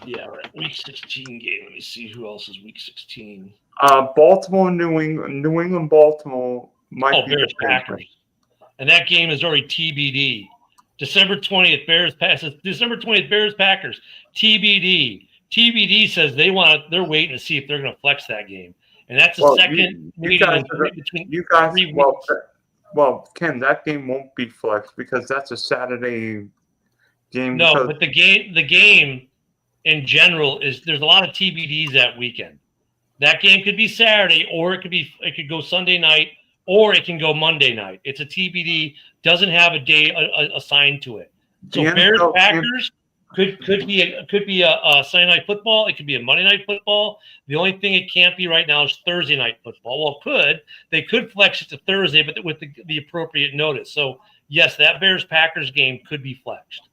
Yeah, right. Week 16 game. Let me see who else is Week 16. Baltimore, New England, Baltimore might be Bears Packers, and that game is already TBD. December 20th, Bears passes. December 20th, Bears Packers TBD. TBD says they're waiting to see if they're going to flex that game, and that's the second meeting between 3 weeks. Well, Ken, that game won't be flexed because that's a Saturday game. No, but the game in general there's a lot of TBDs that weekend. That game could be Saturday, or it could go Sunday night, or it can go Monday night. It's a TBD, doesn't have a day assigned to it. So Bears Packers could be a Sunday night football. It could be a Monday night football. The only thing it can't be right now is Thursday night football. Well, they could flex it to Thursday, but with the appropriate notice. So yes, that Bears Packers game could be flexed.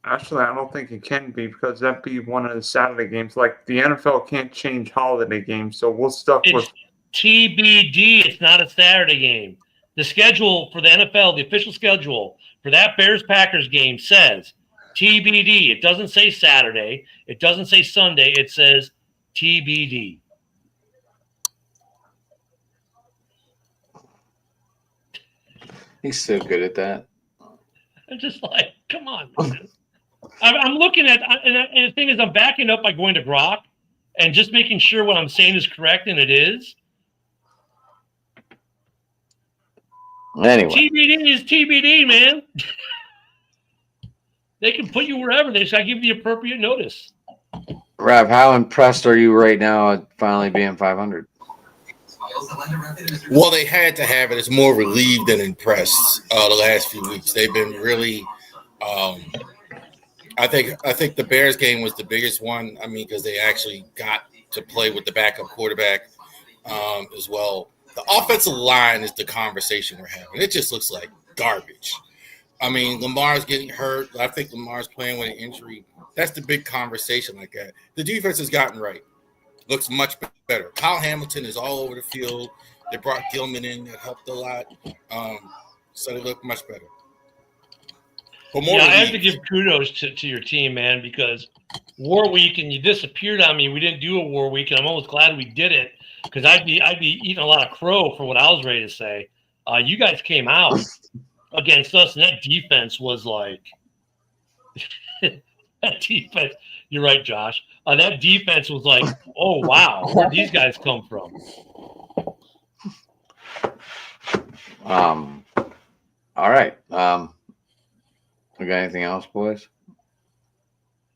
Actually, I don't think it can be because that'd be one of the Saturday games. Like the NFL can't change holiday games, so we'll stuck with TBD. It's not a Saturday game. The schedule for the NFL, the official schedule for that Bears Packers game says TBD. It doesn't say Saturday. It doesn't say Sunday. It says TBD. He's so good at that. I'm just like, come on, man. I'm looking at, and the thing is, I'm backing up by going to Grok and just making sure what I'm saying is correct, and it is. Anyway, TBD is TBD, man. They can put you wherever. They just got to give you the appropriate notice. Rav, how impressed are you right now at finally being 500? Well, they had to have it. It's more relieved than impressed the last few weeks. They've been really I think the Bears game was the biggest one. I mean, because they actually got to play with the backup quarterback as well. The offensive line is the conversation we're having. It just looks like garbage. I mean, Lamar's getting hurt. I think Lamar's playing with an injury. That's the big conversation like that. The defense has gotten right. Looks much better. Kyle Hamilton is all over the field. They brought Gilman in. That helped a lot. So they look much better. I have to give kudos to your team, man, because War Week, and you disappeared on me. We didn't do a War Week, and I'm almost glad we did it because I'd be eating a lot of crow for what I was ready to say. You guys came out against us, and that defense was like that defense. You're right, Josh. That defense was like, oh wow, where'd these guys come from? All right. We got anything else, boys?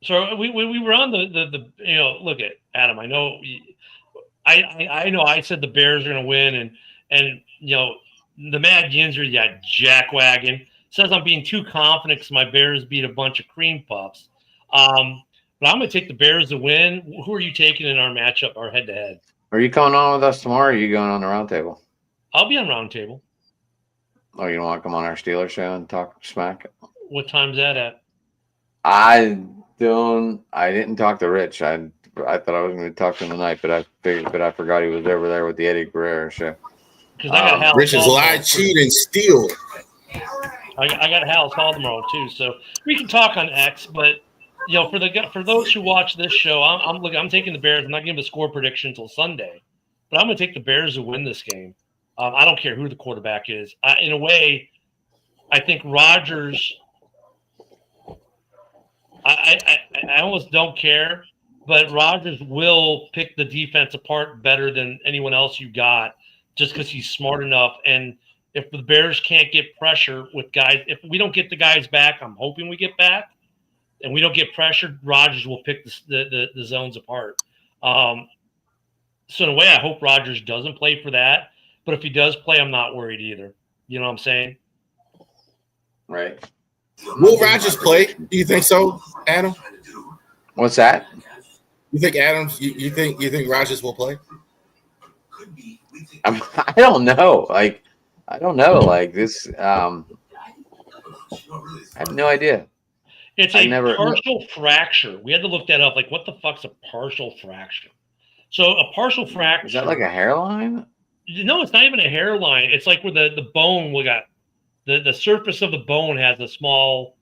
So we were on the look at Adam. I know I know I said the Bears are going to win, and the Mad Yinzer, jackwagon says I'm being too confident because my Bears beat a bunch of cream puffs. But I'm going to take the Bears to win. Who are you taking in our matchup, our head-to-head? Are you coming on with us tomorrow, or are you going on the roundtable? I'll be on roundtable. Oh, you don't want to come on our Steelers show and talk smack? What time's that at? I didn't talk to Rich. I thought I was going to talk to him tonight, but I forgot he was over there with the Eddie Guerrero show. Because I got Hal. Rich is lie, cheat, and steal. I got Hal's Hall tomorrow too, so we can talk on X. But for those who watch this show, I'm taking the Bears. I'm not giving a score prediction until Sunday, but I'm going to take the Bears to win this game. I don't care who the quarterback is. In a way, I think Rodgers. I almost don't care, but Rodgers will pick the defense apart better than anyone else you got, just because he's smart enough. And if the Bears can't get pressure with guys, if we don't get the guys back, I'm hoping we get back, and we don't get pressured, Rodgers will pick the zones apart. So in a way, I hope Rodgers doesn't play for that. But if he does play, I'm not worried either. You know what I'm saying? Right. Will Rodgers play? Do you think so, Adam? What's that? You think Adams? You think Rodgers will play? I don't know. I don't know. Like this, I have no idea. It's a partial fracture. We had to look that up. Like, what the fuck's a partial fracture? So a partial fracture. Is that like a hairline? No, it's not even a hairline. It's like where the bone we got. The surface of the bone has a small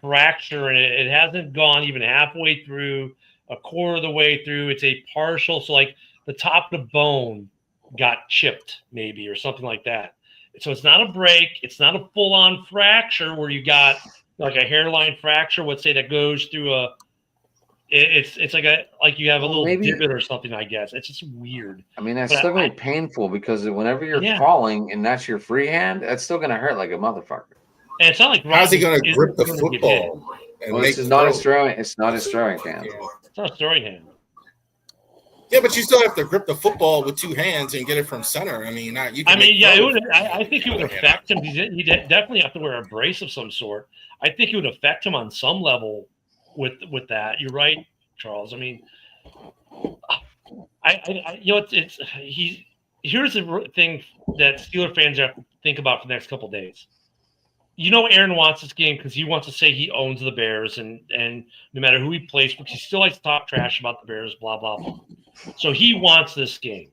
fracture in it. It hasn't gone even halfway through, a quarter of the way through. It's a partial. So like the top of the bone got chipped maybe or something like that. So it's not a break. It's not a full-on fracture where you got like a hairline fracture. Let's say that goes through it's like you have a little divot or something. I guess it's just weird. I mean, that's still gonna be painful because whenever you're falling and that's your free hand, that's still gonna hurt like a motherfucker. And it's not like how's he gonna grip the football? Well, it's not his throwing. It's not his throwing hand. It's not a throwing hand. Yeah, but you still have to grip the football with two hands and get it from center. I mean, I think it would affect him. He definitely have to wear a brace of some sort. I think it would affect him on some level with that. You're right, Charles. I mean, here's the thing that Steeler fans have to think about for the next couple of days. Aaron wants this game because he wants to say he owns the Bears, and no matter who he plays, because he still likes to talk trash about the Bears, blah, blah, blah. So he wants this game.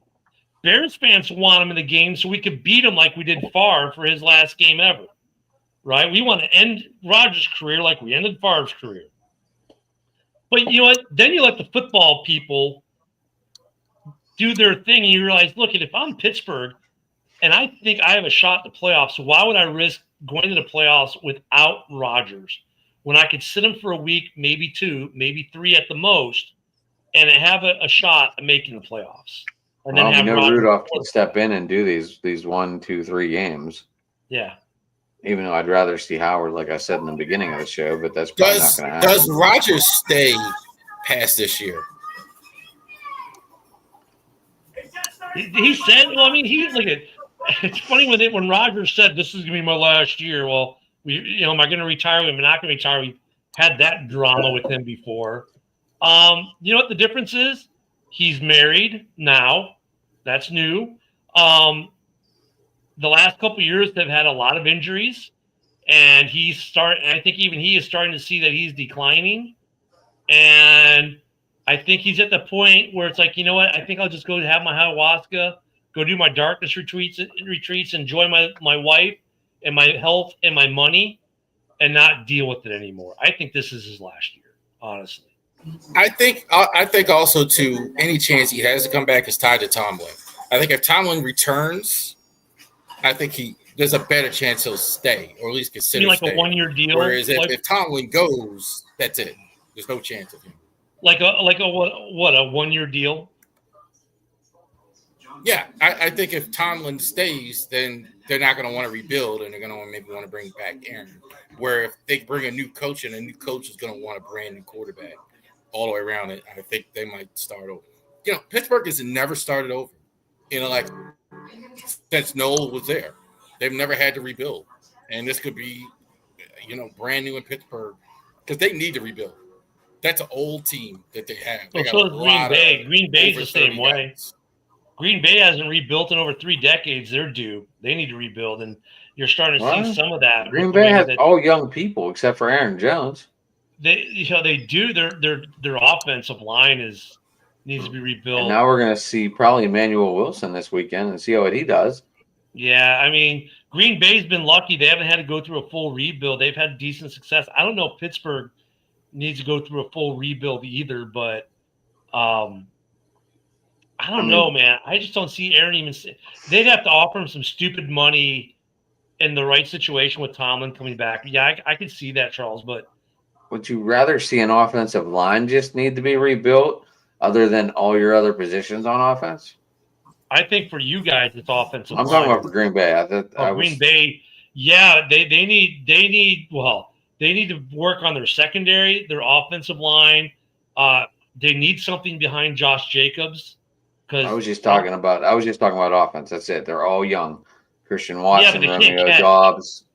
Bears fans want him in the game so we could beat him like we did Favre for his last game ever, right? We want to end Rodgers' career like we ended Favre's career. But you know what? Then you let the football people do their thing, and you realize, look, if I'm Pittsburgh and I think I have a shot at the playoffs, so why would I risk going to the playoffs without Rodgers when I could sit him for a week, maybe two, maybe three at the most, and have a shot at making the playoffs? And then have Rudolph can step in and do these 1, 2, 3 games. Yeah. Even though I'd rather see Howard, like I said in the beginning of the show, but that's probably not going to happen. Does Rodgers stay past this year? He said, well, I mean, it's funny when Rodgers said this is going to be my last year. Well, am I going to retire? Am I not going to retire? We had that drama with him before. You know what the difference is? He's married now. That's new. The last couple of years they've had a lot of injuries, and I think even he is starting to see that he's declining. And I think he's at the point where it's like, you know what? I think I'll just go have my ayahuasca, go do my darkness retreats, enjoy my wife and my health and my money, and not deal with it anymore. I think this is his last year, honestly. I think also too, any chance he has to come back is tied to Tomlin. I think if Tomlin returns, I think there's a better chance he'll stay, or at least consider staying. A 1-year deal. Whereas if Tomlin goes, that's it. There's no chance of him. Like a 1-year deal? Yeah, I think if Tomlin stays, then they're not going to want to rebuild, and they're going to maybe want to bring back Aaron. Where if they bring a new coach, and a new coach is going to want a brand new quarterback all the way around it, I think they might start over. Pittsburgh has never started over. Since Noel was there, they've never had to rebuild, and this could be, brand new in Pittsburgh because they need to rebuild. That's an old team that they have. They so does Green Bay. Green Bay's the same way. Guys. Green Bay hasn't rebuilt in over 3 decades. They're due. They need to rebuild, and you're starting to see some of that. Green Bay has all young people except for Aaron Jones. They do. Their offensive line needs to be rebuilt. And now we're going to see probably Emmanuel Wilson this weekend and see how he does. Yeah, I mean, Green Bay's been lucky. They haven't had to go through a full rebuild. They've had decent success. I don't know if Pittsburgh needs to go through a full rebuild either, but I don't know, man. I just don't see Aaron even. They'd have to offer him some stupid money in the right situation with Tomlin coming back. Yeah, I could see that, Charles. But would you rather see an offensive line just need to be rebuilt, other than all your other positions on offense? I think for you guys, it's offensive. I'm talking about for Green Bay. Green Bay, yeah, they need to work on their secondary, their offensive line. They need something behind Josh Jacobs. I was just talking about offense. That's it. They're all young. Christian Watson, Romeo Dobbs.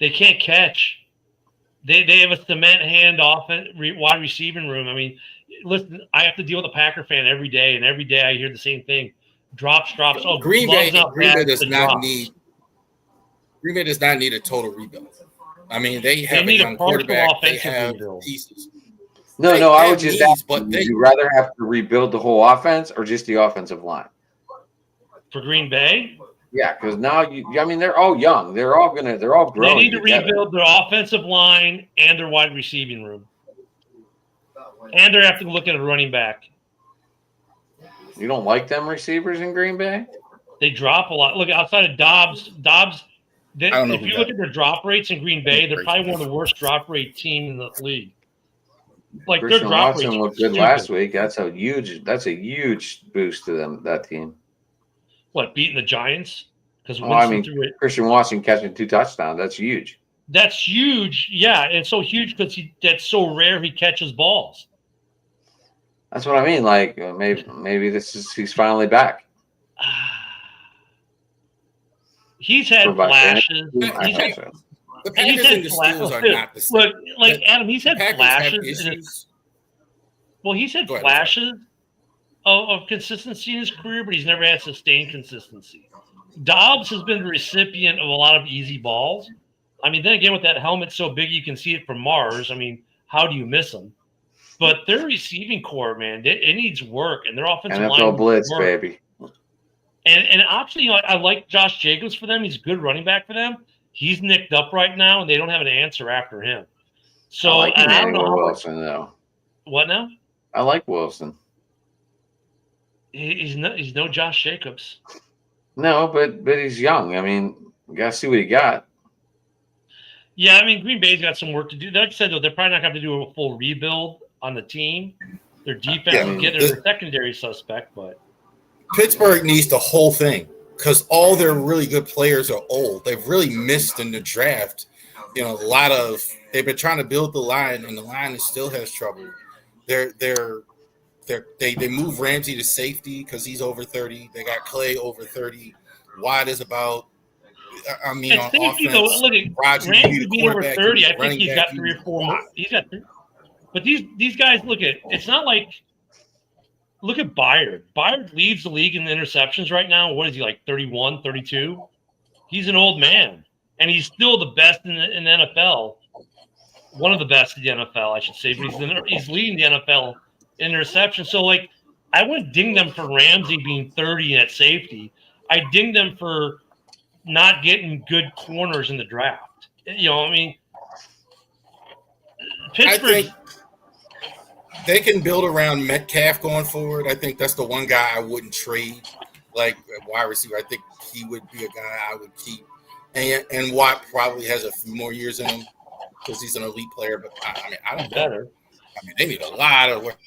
They can't catch. They have a cement hand wide receiving room. I mean, listen, I have to deal with a Packer fan every day, and every day I hear the same thing. Drops. Oh, Green Bay does not need a total rebuild. I mean, they have a young quarterback. They have pieces. No, I would just ask, would you rather have to rebuild the whole offense or just the offensive line? For Green Bay? Yeah, because now they're all young. They're all growing. They need to rebuild their offensive line and their wide receiving room. And they have to look at a running back. You don't like them receivers in Green Bay? They drop a lot. Look, outside of Dobbs, if you look at their drop rates in Green Bay, they're probably one of the worst drop rate teams in the league. Like Christian Watson looked good last week. That's a huge boost to that team. What, beating the Giants? Because Christian Watson catching 2 touchdowns. That's huge. That's huge. Yeah, and it's so huge because that's so rare he catches balls. That's what I mean. Like maybe he's finally back. He's had flashes. The Packers and the Steelers are not the same. Look, like Adam, he's had flashes. He's had flashes of consistency in his career, but he's never had sustained consistency. Dobbs has been the recipient of a lot of easy balls. I mean, then again, with that helmet so big you can see it from Mars, I mean, how do you miss him? But their receiving core, man, it needs work, and their offensive line. NFL blitz, baby. And actually, I like Josh Jacobs for them. He's a good running back for them. He's nicked up right now, and they don't have an answer after him. So I like Wilson, though. What now? I like Wilson. He's no Josh Jacobs. No, but he's young. I mean, you got to see what he got. Yeah, I mean, Green Bay's got some work to do. Like I said, though, they're probably not going to have to do a full rebuild on the team. Their defense is getting their secondary suspect, but Pittsburgh needs the whole thing because all their really good players are old. They've really missed in the draft. They've been trying to build the line, and the line still has trouble. They move Ramsey to safety because he's over 30. They got Clay over 30. Watt is about. I mean, on safety, offense, though, look at Ramsey being over 30. I think he's got 3 or 4 more. He's got 3. But these guys, it's not like. Look at Byard. Byard leads the league in the interceptions right now. What is he, like 31, 32? He's an old man, and he's still the best in the NFL. One of the best in the NFL, I should say. But he's leading the NFL in interceptions. So, I wouldn't ding them for Ramsey being 30 at safety. I ding them for not getting good corners in the draft. You know, I mean, Pittsburgh. I think they can build around Metcalf going forward. I think that's the one guy I wouldn't trade, like wide receiver. I think he would be a guy I would keep. And Watt probably has a few more years in him because he's an elite player. But I don't know. I mean, they need a lot of work.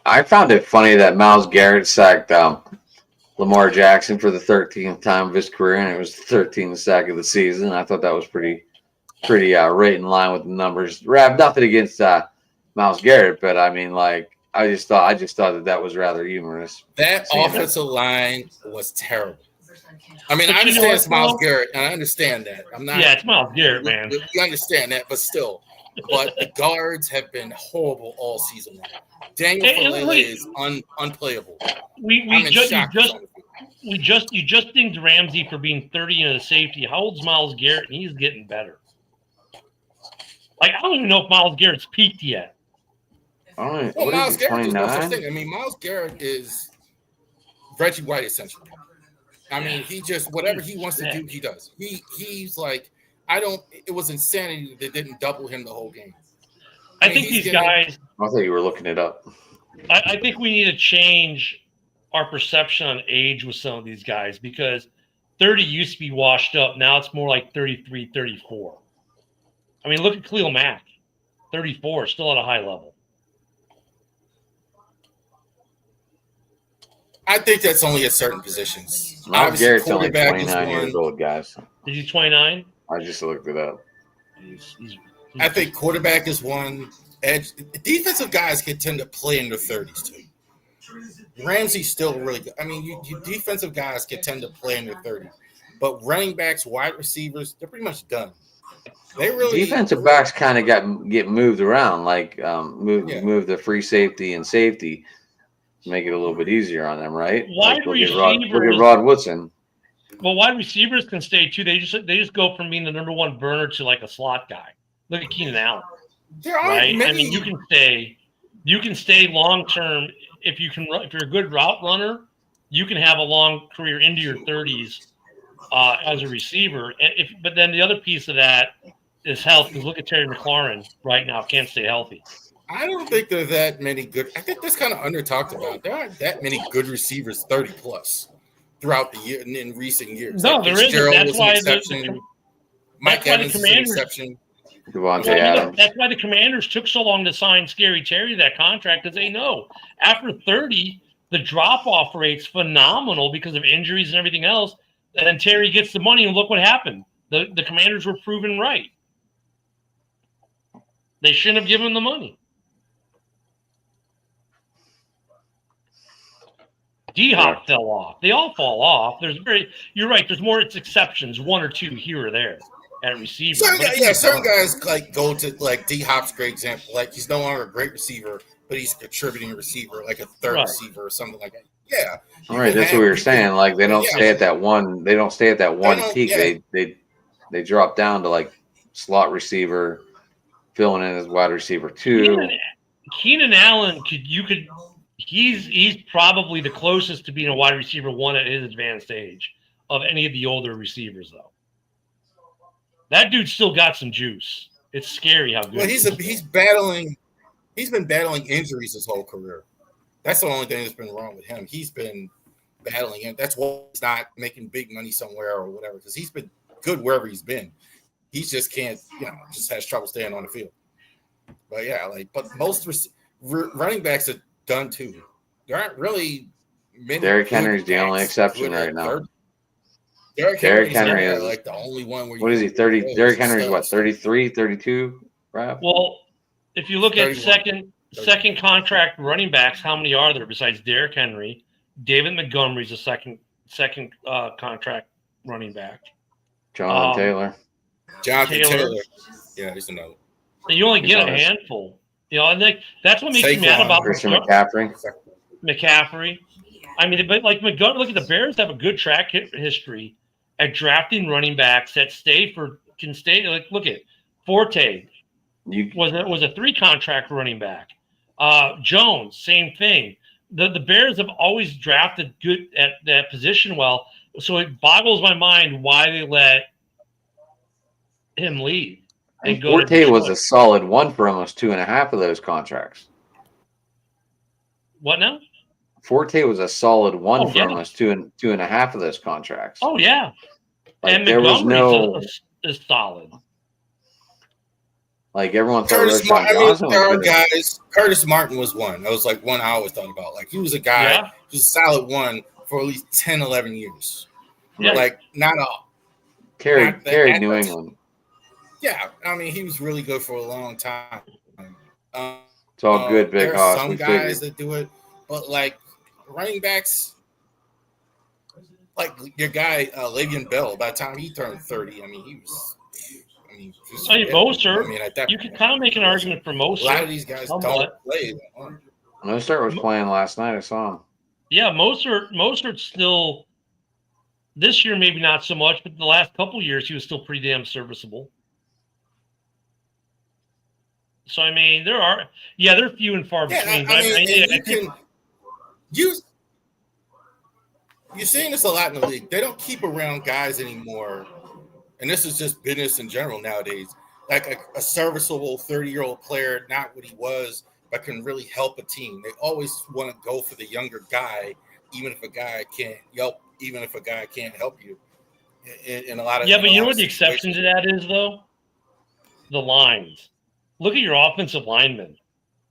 I found it funny that Myles Garrett sacked Lamar Jackson for the 13th time of his career, and it was the 13th sack of the season. I thought that was pretty right in line with the numbers. Rav, nothing against Myles Garrett, but I mean, I just thought that was rather humorous. That offensive line was terrible. I mean, I understand it's Myles Garrett, and I understand that. I'm not. Yeah, it's Myles Garrett, man. We understand that, but still. But the guards have been horrible all season long. Daniel Falele is unplayable. You just dinged Ramsey for being 30 in a safety. How old's Myles Garrett? And he's getting better. I don't even know if Myles Garrett's peaked yet. Myles Garrett is no such thing. I mean, Myles Garrett is Reggie White essentially. I mean, he just whatever he wants to do, he does. He's like, it was insanity that didn't double him the whole game. I think these guys. I thought you were looking it up. I think we need to change our perception on age with some of these guys because 30 used to be washed up. Now it's more like 33, 34. I mean, look at Khalil Mack, 34, still at a high level. I think that's only at certain positions. Miles Garrett's only 29 years old, guys. Is he 29? I just looked it up. I think quarterback is one. Edge defensive guys can tend to play in their 30s too. Ramsey's still really good. I mean, you defensive guys can tend to play in their 30s, but running backs, wide receivers, they're pretty much done. They really defensive backs kind of get moved around, like move the free safety and safety, to make it a little bit easier on them, right? Wide look receivers. At Rod Woodson. Well, wide receivers can stay too. They just go from being the number one burner to like a slot guy. Look at Keenan Allen. There are right? many. I mean, you can stay long term if you're a good route runner. You can have a long career into your 30s as a receiver. But then the other piece of that is health. Because look at Terry McLaurin right now, can't stay healthy. I don't think there are that many good. I think that's kind of under talked about. There aren't that many good receivers 30 plus throughout the year in recent years. No, there isn't. That's why Mike Evans is an exception. That's why the Commanders took so long to sign Scary Terry to that contract, because they know after 30, the drop-off rate's phenomenal because of injuries and everything else. And then Terry gets the money, and look what happened. The Commanders were proven right. They shouldn't have given him the money. D-Hop fell off. They all fall off. You're right. There's more. It's exceptions, one or two here or there at receiver. Certain guys like go to like D-Hop's a great example. Like he's no longer a great receiver, but he's a contributing receiver, like a third receiver or something like that. Yeah. All right, that's what we were saying. Like they don't stay at that one. They don't stay at that one peak. Yeah. They drop down to like slot receiver, filling in as wide receiver too. Keenan Allen he's probably the closest to being a wide receiver one at his advanced age of any of the older receivers, though. That dude's still got some juice. It's scary how good. Well, he's been battling injuries his whole career. That's the only thing that's been wrong with him. He's been battling it. That's why he's not making big money somewhere or whatever, because he's been good wherever he's been. He just can't, just has trouble staying on the field. But yeah, but most running backs are done too. There aren't really many. Derrick Henry's the only exception right now. Derrick Henry is like the only one where what is he, 30? Derrick Henry's what, 33, 32? Right? Well, if you look at second contract running backs, how many are there besides Derrick Henry? David Montgomery's a second contract running back. Jonathan Taylor. Yeah, he's another. And you only get a handful. And that's what makes me mad about Christian McCaffrey. I mean, but like Montgomery, look at the Bears have a good track history at drafting running backs that can stay. Like, look at Forte was a 3-contract running back. Jones, same thing. The Bears have always drafted good at that position well, so it boggles my mind why they let him leave. And Forte was a solid one for almost 2.5 of those contracts. What now? Forte was a solid one for almost 2.5 of those contracts. Oh yeah, and there was no is solid. Like everyone thought Curtis Martin. There are guys. Curtis Martin was one. That was like one I always thought about. Like he was a guy, just a solid one for at least 10, 11 years. Yeah. Like not all. Carried New England. Yeah, I mean he was really good for a long time. It's all good, Big There are some guys that do it, but like running backs, like your guy Le'Veon Bell. By the time he turned 30, I mean he was. Mostert. You could kind of make an argument for Mostert. A lot of these guys don't play. Mostert was playing last night. I saw him. Yeah, Mostert's still. This year, maybe not so much, but the last couple years, he was still pretty damn serviceable. So I mean, they're few and far between. you're seeing this a lot in the league. They don't keep around guys anymore, and this is just business in general nowadays. Like a serviceable 30-year-old player, not what he was, but can really help a team. They always want to go for the younger guy, even if a guy can't help you. In a lot of but you know what the exception to that is, though? The lines. Look at your offensive linemen.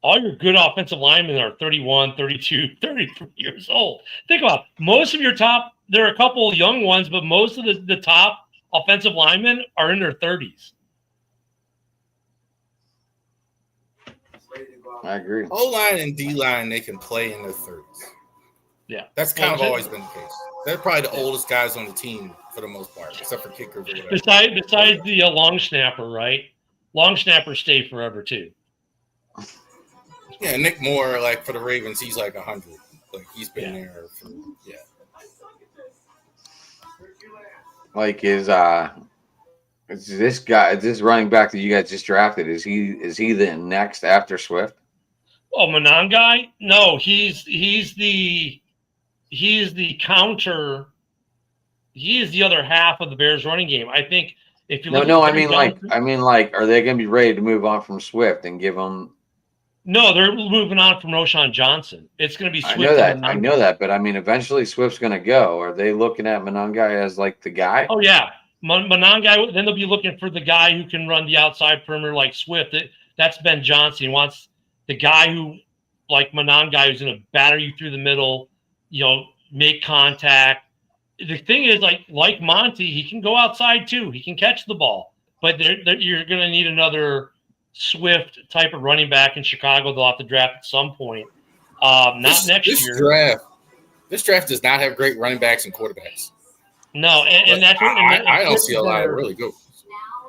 All your good offensive linemen are 31, 32, 33 years old. Think about it. Most of your top, there are a couple of young ones, but most of the top offensive linemen are in their 30s. I agree. O-line and D-line, they can play in their 30s. Yeah. That's kind of always been the case. They're probably the oldest guys on the team for the most part, except for kickers or whatever. Besides the long snapper, right? Long snappers stay forever, too. Yeah, Nick Moore, like for the Ravens, he's like 100. Like he's been there for Like is this running back that you guys just drafted? Is he the next after Swift? Oh, Monangai? No, he's the counter. He is the other half of the Bears running game. I think if you look I mean like, are they going to be ready to move on from Swift and give them? No, they're moving on from Roshan Johnson. It's going to be Swift. I know that, but I mean, eventually Swift's going to go. Are they looking at Monangai as like the guy? Oh yeah, Monangai. Then they'll be looking for the guy who can run the outside perimeter like Swift. That's Ben Johnson. He wants the guy who, like Monangai, who's going to batter you through the middle. Make contact. The thing is, like Monty, he can go outside too. He can catch the ball, but you're going to need another Swift type of running back in Chicago. They'll have to draft at some point. Next year. This draft does not have great running backs and quarterbacks. No, and that's I don't see a lot of really good.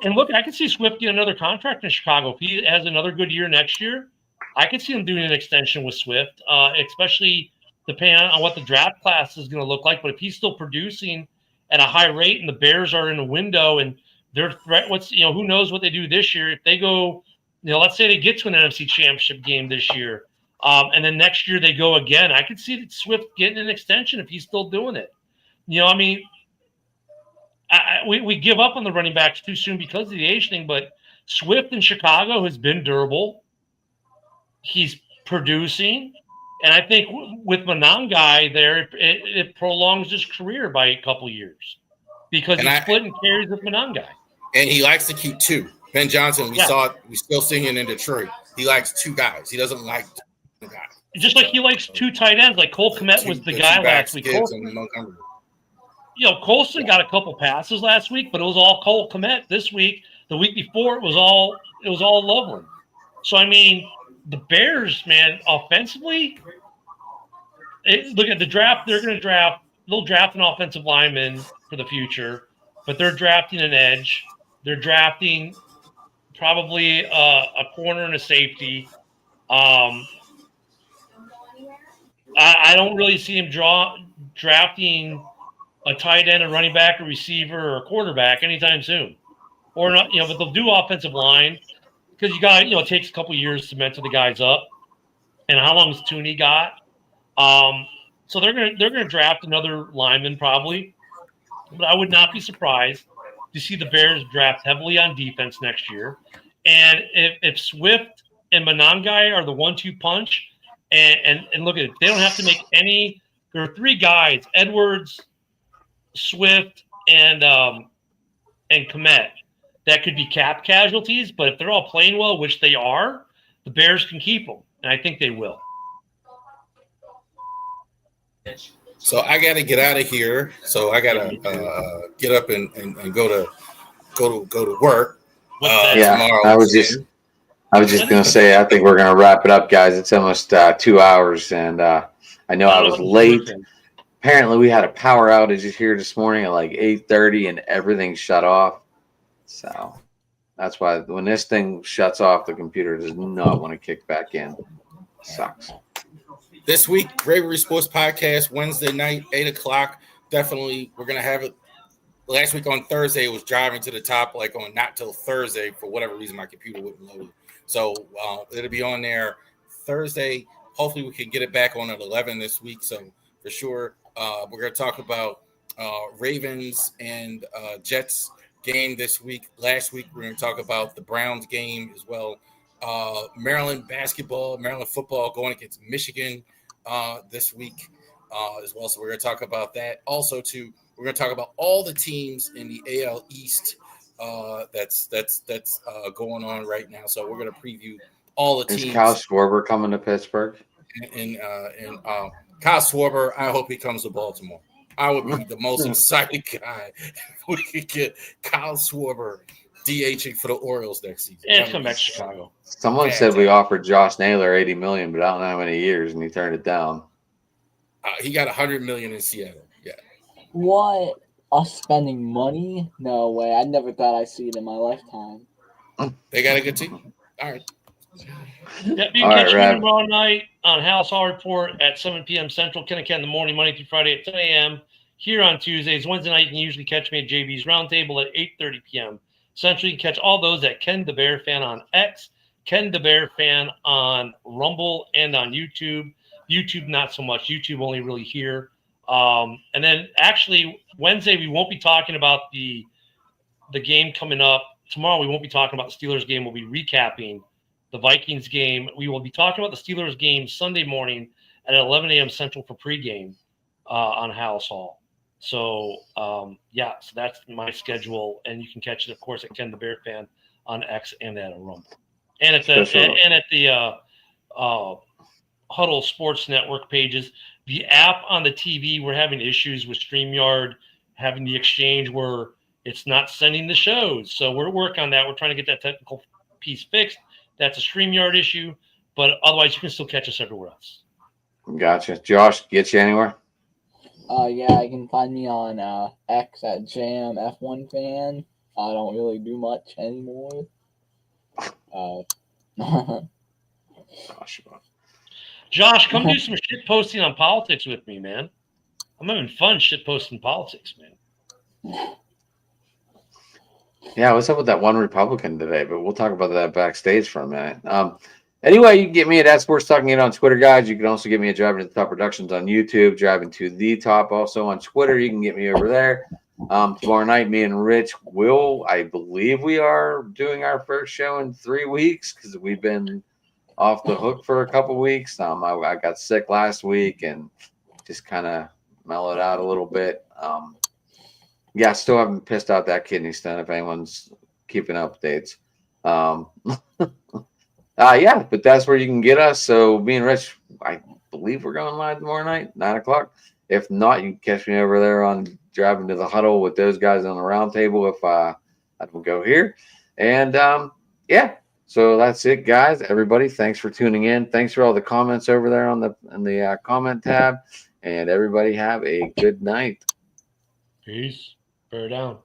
And look, I can see Swift get another contract in Chicago. If he has another good year next year, I could see him doing an extension with Swift, especially depending on what the draft class is going to look like. But if he's still producing at a high rate and the Bears are in a window and they're who knows what they do this year? If they go, let's say they get to an NFC Championship game this year, and then next year they go again, I could see Swift getting an extension if he's still doing it. We give up on the running backs too soon because of the age thing, but Swift in Chicago has been durable. He's producing. And I think with Monangai there, it prolongs his career by a couple years because he's splitting carries with Monangai. And he likes to keep two. Ben Johnson, we still seeing it in Detroit. He likes two guys. He doesn't like the guy. Just like he likes two tight ends. Like Cole Kmet was the guy last week. Colson got a couple passes last week, but it was all Cole Kmet this week. The week before, it was all Loveland. So, I mean, the Bears, man, offensively, look at the draft. They'll draft an offensive lineman for the future, but they're drafting an edge. They're drafting probably a corner and a safety. I don't really see him drafting a tight end, a running back, a receiver, or a quarterback anytime soon. Or not, but they'll do offensive line because you got, it takes a couple of years to mentor the guys up. And how long has Tooney got? So they're gonna draft another lineman probably, but I would not be surprised to see the Bears draft heavily on defense next year. And if Swift and Monangai are the 1-2 punch, and look at it, they don't have to make any. There are three guys: Edwards, Swift, and Kmet. That could be cap casualties, but if they're all playing well, which they are, the Bears can keep them, and I think they will. So I got to get out of here. So I got to get up and go to work tomorrow. I was just gonna say I think we're gonna wrap it up, guys. It's almost 2 hours, and I know I was late. Apparently, we had a power outage here this morning at like 8:30, and everything shut off. So that's why when this thing shuts off, the computer does not want to kick back in. Sucks. This week, Bravery Sports Podcast, Wednesday night, 8:00. Definitely, we're going to have it. Last week on Thursday, it was driving to the top, not till Thursday. For whatever reason, my computer wouldn't load. So it'll be on there Thursday. Hopefully, we can get it back on at 11 this week. So for sure, We're going to talk about Ravens and Jets game this week. Last week, we're going to talk about the Browns game as well. Maryland basketball, Maryland football going against Michigan this week as well. So we're going to talk about that. Also, too, we're going to talk about all the teams in the AL East that's going on right now. So we're going to preview all the teams. Is Kyle Schwarber coming to Pittsburgh? And Kyle Schwarber, I hope he comes to Baltimore. I would be the most excited guy if we could get Kyle Schwarber DHing for the Orioles next season. And come back to Chicago. Someone said we offered Josh Naylor $80 million, but I don't know how many years, and he turned it down. He got $100 million in Seattle. Yeah. What? Us spending money? No way. I never thought I'd see it in my lifetime. They got a good team. All right. Yep, you can catch me tomorrow night on House Hall Report at 7 p.m. Central, Kennecan in the morning, Monday through Friday at 10 a.m. Here on Tuesdays. Wednesday night, you can usually catch me at JB's Roundtable at 8:30 p.m. Central. You can catch all those at Ken the Bear Fan on X, Ken the Bear Fan on Rumble, and on YouTube. YouTube, not so much. YouTube only really here. And then actually Wednesday, we won't be talking about the game coming up. Tomorrow, we won't be talking about the Steelers game. We'll be recapping the Vikings game. We will be talking about the Steelers game Sunday morning at 11 a.m. Central for pregame on House Hall. So, so that's my schedule. And you can catch it, of course, at Ken the Bear Fan on X and at a Rumble. And at the Huddle Sports Network pages. The app on the TV, we're having issues with StreamYard having the exchange where it's not sending the shows. So we're working on that. We're trying to get that technical piece fixed. That's a StreamYard issue, but otherwise you can still catch us everywhere else. Gotcha. Josh, get you anywhere? Yeah, you can find me on X at JamF1 Fan. I don't really do much anymore. Josh, come do some shit posting on politics with me, man. I'm having fun shit posting politics, man. Yeah, what's up with that one Republican today? But we'll talk about that backstage for a minute. Anyway, you can get me at Sports Talking It on Twitter, guys. You can also get me at Driving to the Top Productions on YouTube, Driving to the Top also on Twitter. You can get me over there. Tomorrow night, me and Rich I believe we are doing our first show in 3 weeks because we've been off the hook for a couple weeks. I got sick last week and just kind of mellowed out a little bit. Yeah, still haven't pissed out that kidney stone if anyone's keeping updates. Yeah, but that's where you can get us. So me and Rich, I believe we're going live tomorrow night, 9 o'clock. If not, you can catch me over there on Driving to the Huddle with those guys on the round table if I don't go here. And yeah, so that's it, guys. Everybody, thanks for tuning in. Thanks for all the comments over there in the comment tab. And everybody have a good night. Peace. Bear down.